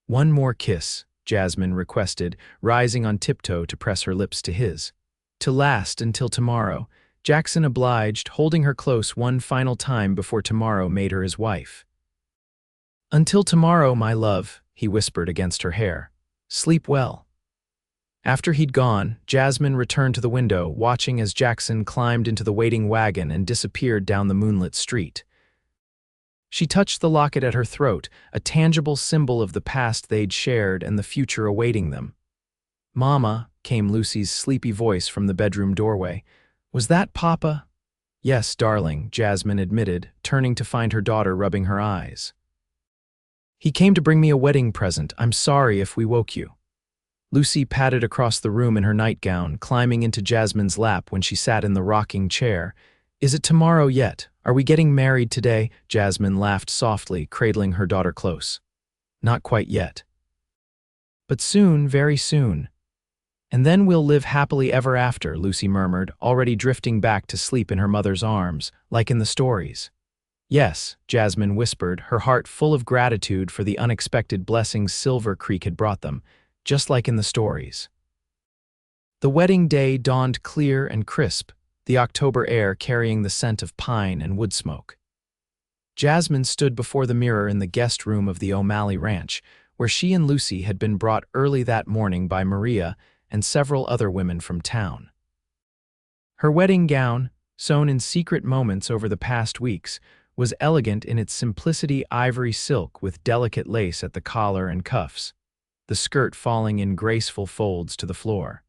[SPEAKER 1] "One more kiss," Jasmine requested, rising on tiptoe to press her lips to his. "To last until tomorrow," Jackson obliged, holding her close one final time before tomorrow made her his wife. "Until tomorrow, my love," he whispered against her hair. "Sleep well." After he'd gone, Jasmine returned to the window, watching as Jackson climbed into the waiting wagon and disappeared down the moonlit street. She touched the locket at her throat, a tangible symbol of the past they'd shared and the future awaiting them. "Mama," came Lucy's sleepy voice from the bedroom doorway. "Was that Papa?" "Yes, darling," Jasmine admitted, turning to find her daughter rubbing her eyes. "He came to bring me a wedding present. I'm sorry if we woke you." Lucy padded across the room in her nightgown, climbing into Jasmine's lap when she sat in the rocking chair. "Is it tomorrow yet? Are we getting married today?" Jasmine laughed softly, cradling her daughter close. "Not quite yet. But soon, very soon. And then we'll live happily ever after," Lucy murmured, already drifting back to sleep in her mother's arms, like in the stories. "Yes," Jasmine whispered, her heart full of gratitude for the unexpected blessings Silver Creek had brought them, just like in the stories. The wedding day dawned clear and crisp, the October air carrying the scent of pine and wood smoke. Jasmine stood before the mirror in the guest room of the O'Malley Ranch, where she and Lucy had been brought early that morning by Maria and several other women from town. Her wedding gown, sewn in secret moments over the past weeks, was elegant in its simplicity, ivory silk with delicate lace at the collar and cuffs, the skirt falling in graceful folds to the floor.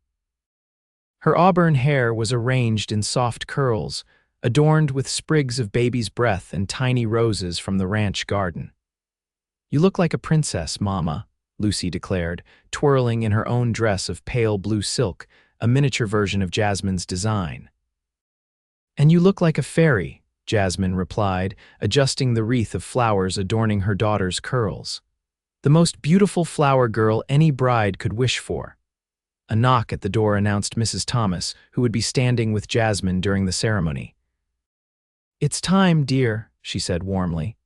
[SPEAKER 1] Her auburn hair was arranged in soft curls, adorned with sprigs of baby's breath and tiny roses from the ranch garden. "You look like a princess, Mama," Lucy declared, twirling in her own dress of pale blue silk, a miniature version of Jasmine's design. "And you look like a fairy," Jasmine replied, adjusting the wreath of flowers adorning her daughter's curls. "The most beautiful flower girl any bride could wish for." A knock at the door announced Mrs. Thomas, who would be standing with Jasmine during the ceremony. "It's time, dear," she said warmly.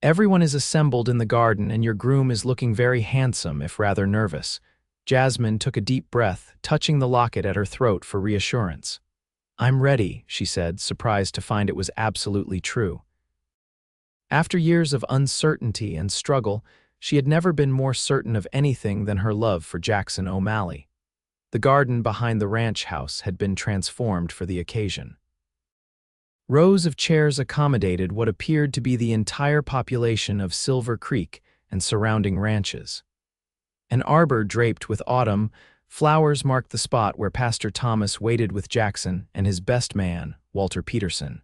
[SPEAKER 1] "Everyone is assembled in the garden and your groom is looking very handsome, if rather nervous." Jasmine took a deep breath, touching the locket at her throat for reassurance. "I'm ready," she said, surprised to find it was absolutely true. After years of uncertainty and struggle, she had never been more certain of anything than her love for Jackson O'Malley. The garden behind the ranch house had been transformed for the occasion. Rows of chairs accommodated what appeared to be the entire population of Silver Creek and surrounding ranches. An arbor draped with autumn flowers marked the spot where Pastor Thomas waited with Jackson and his best man, Walter Peterson.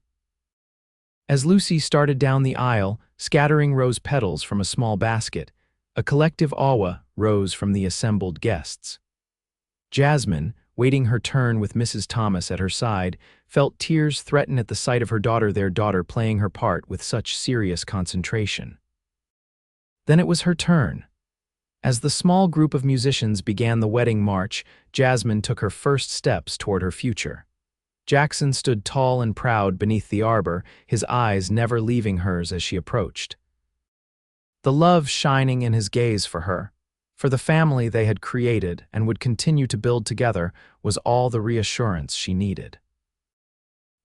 [SPEAKER 1] As Lucy started down the aisle, scattering rose petals from a small basket, a collective awe rose from the assembled guests. Jasmine, waiting her turn with Mrs. Thomas at her side, felt tears threaten at the sight of their daughter playing her part with such serious concentration. Then it was her turn. As the small group of musicians began the wedding march, Jasmine took her first steps toward her future. Jackson stood tall and proud beneath the arbor, his eyes never leaving hers as she approached. The love shining in his gaze for her, for the family they had created and would continue to build together, was all the reassurance she needed.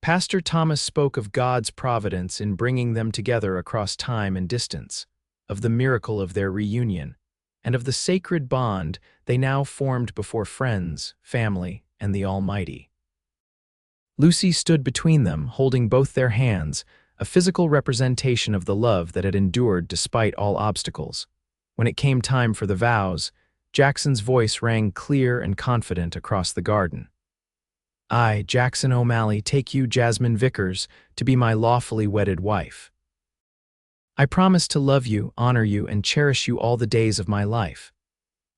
[SPEAKER 1] Pastor Thomas spoke of God's providence in bringing them together across time and distance, of the miracle of their reunion, and of the sacred bond they now formed before friends, family, and the Almighty. Lucy stood between them, holding both their hands, a physical representation of the love that had endured despite all obstacles. When it came time for the vows, Jackson's voice rang clear and confident across the garden. "I, Jackson O'Malley, take you, Jasmine Vickers, to be my lawfully wedded wife. I promise to love you, honor you, and cherish you all the days of my life.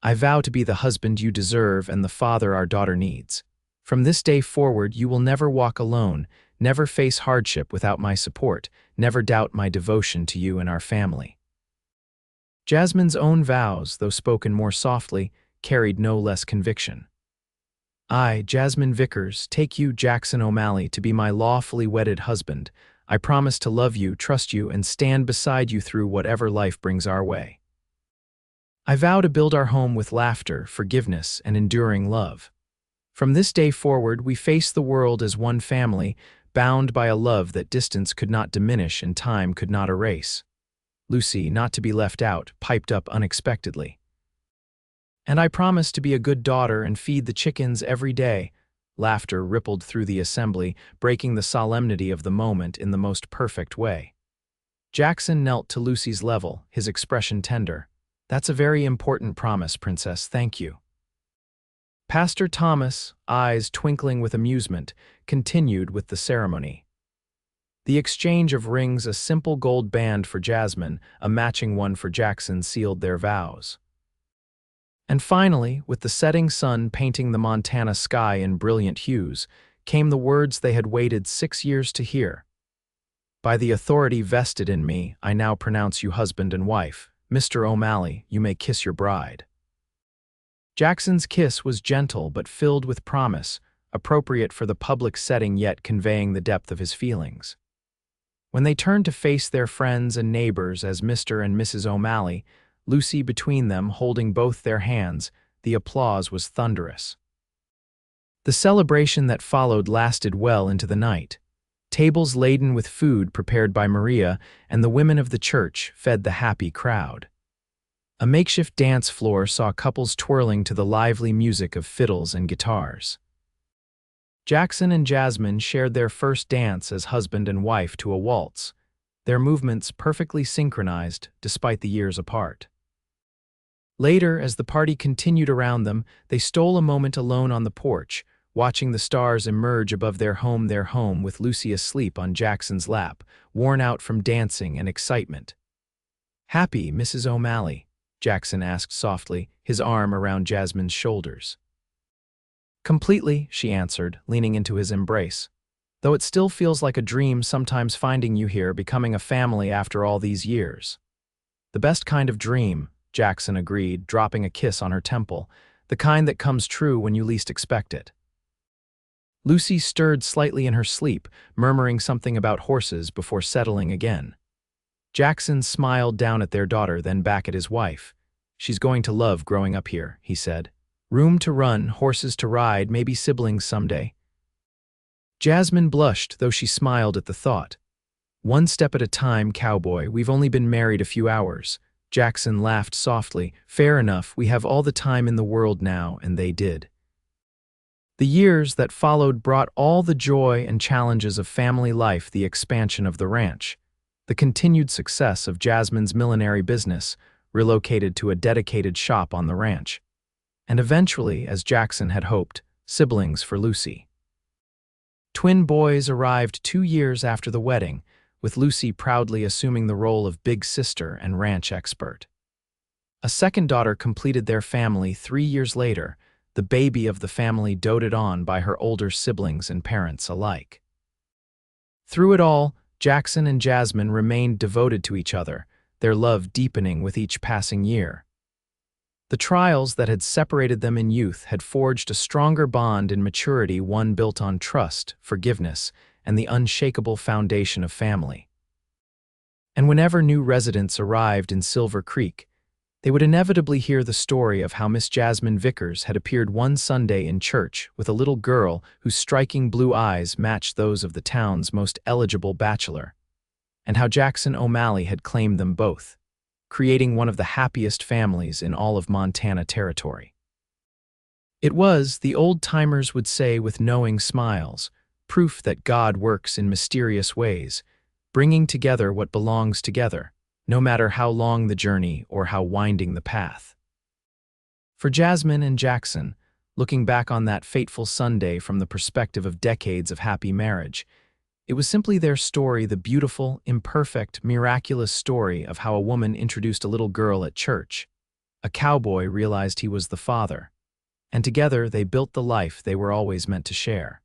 [SPEAKER 1] I vow to be the husband you deserve and the father our daughter needs. From this day forward, you will never walk alone, never face hardship without my support, never doubt my devotion to you and our family." Jasmine's own vows, though spoken more softly, carried no less conviction. "I, Jasmine Vickers, take you, Jackson O'Malley, to be my lawfully wedded husband. I promise to love you, trust you, and stand beside you through whatever life brings our way." I vow to build our home with laughter, forgiveness, and enduring love. From this day forward, we face the world as one family, bound by a love that distance could not diminish and time could not erase. Lucy, not to be left out, piped up unexpectedly. And I promise to be a good daughter and feed the chickens every day. Laughter rippled through the assembly, breaking the solemnity of the moment in the most perfect way. Jackson knelt to Lucy's level, his expression tender. That's a very important promise, Princess, thank you. Pastor Thomas, eyes twinkling with amusement, continued with the ceremony. The exchange of rings, a simple gold band for Jasmine, a matching one for Jackson, sealed their vows. And finally, with the setting sun painting the Montana sky in brilliant hues, came the words they had waited 6 years to hear. By the authority vested in me, I now pronounce you husband and wife. Mr. O'Malley, you may kiss your bride. Jackson's kiss was gentle but filled with promise, appropriate for the public setting yet conveying the depth of his feelings. When they turned to face their friends and neighbors as Mr. and Mrs. O'Malley, Lucy between them holding both their hands, the applause was thunderous. The celebration that followed lasted well into the night. Tables laden with food prepared by Maria and the women of the church fed the happy crowd. A makeshift dance floor saw couples twirling to the lively music of fiddles and guitars. Jackson and Jasmine shared their first dance as husband and wife to a waltz, their movements perfectly synchronized despite the years apart. Later, as the party continued around them, they stole a moment alone on the porch, watching the stars emerge above their home with Lucy asleep on Jackson's lap, worn out from dancing and excitement. "Happy, Mrs. O'Malley?" Jackson asked softly, his arm around Jasmine's shoulders. "Completely," she answered, leaning into his embrace. "Though it still feels like a dream sometimes finding you here, becoming a family after all these years." "The best kind of dream," Jackson agreed, dropping a kiss on her temple, "the kind that comes true when you least expect it." Lucy stirred slightly in her sleep, murmuring something about horses before settling again. Jackson smiled down at their daughter, then back at his wife. "She's going to love growing up here," he said. "Room to run, horses to ride, maybe siblings someday." Jasmine blushed, though she smiled at the thought. "One step at a time, Cowboy. We've only been married a few hours." Jackson laughed softly. "Fair enough, we have all the time in the world now, and they did." The years that followed brought all the joy and challenges of family life, the expansion of the ranch, the continued success of Jasmine's millinery business, relocated to a dedicated shop on the ranch, and eventually, as Jackson had hoped, siblings for Lucy. Twin boys arrived 2 years after the wedding, with Lucy proudly assuming the role of big sister and ranch expert. A second daughter completed their family 3 years later, the baby of the family doted on by her older siblings and parents alike. Through it all, Jackson and Jasmine remained devoted to each other, their love deepening with each passing year. The trials that had separated them in youth had forged a stronger bond in maturity, one built on trust, forgiveness, and the unshakable foundation of family. And whenever new residents arrived in Silver Creek, they would inevitably hear the story of how Miss Jasmine Vickers had appeared one Sunday in church with a little girl whose striking blue eyes matched those of the town's most eligible bachelor, and how Jackson O'Malley had claimed them both, creating one of the happiest families in all of Montana territory. It was, the old-timers would say with knowing smiles, proof that God works in mysterious ways, bringing together what belongs together, no matter how long the journey or how winding the path. For Jasmine and Jackson, looking back on that fateful Sunday from the perspective of decades of happy marriage, it was simply their story, the beautiful, imperfect, miraculous story of how a woman introduced a little girl at church. A cowboy realized he was the father, and together they built the life they were always meant to share.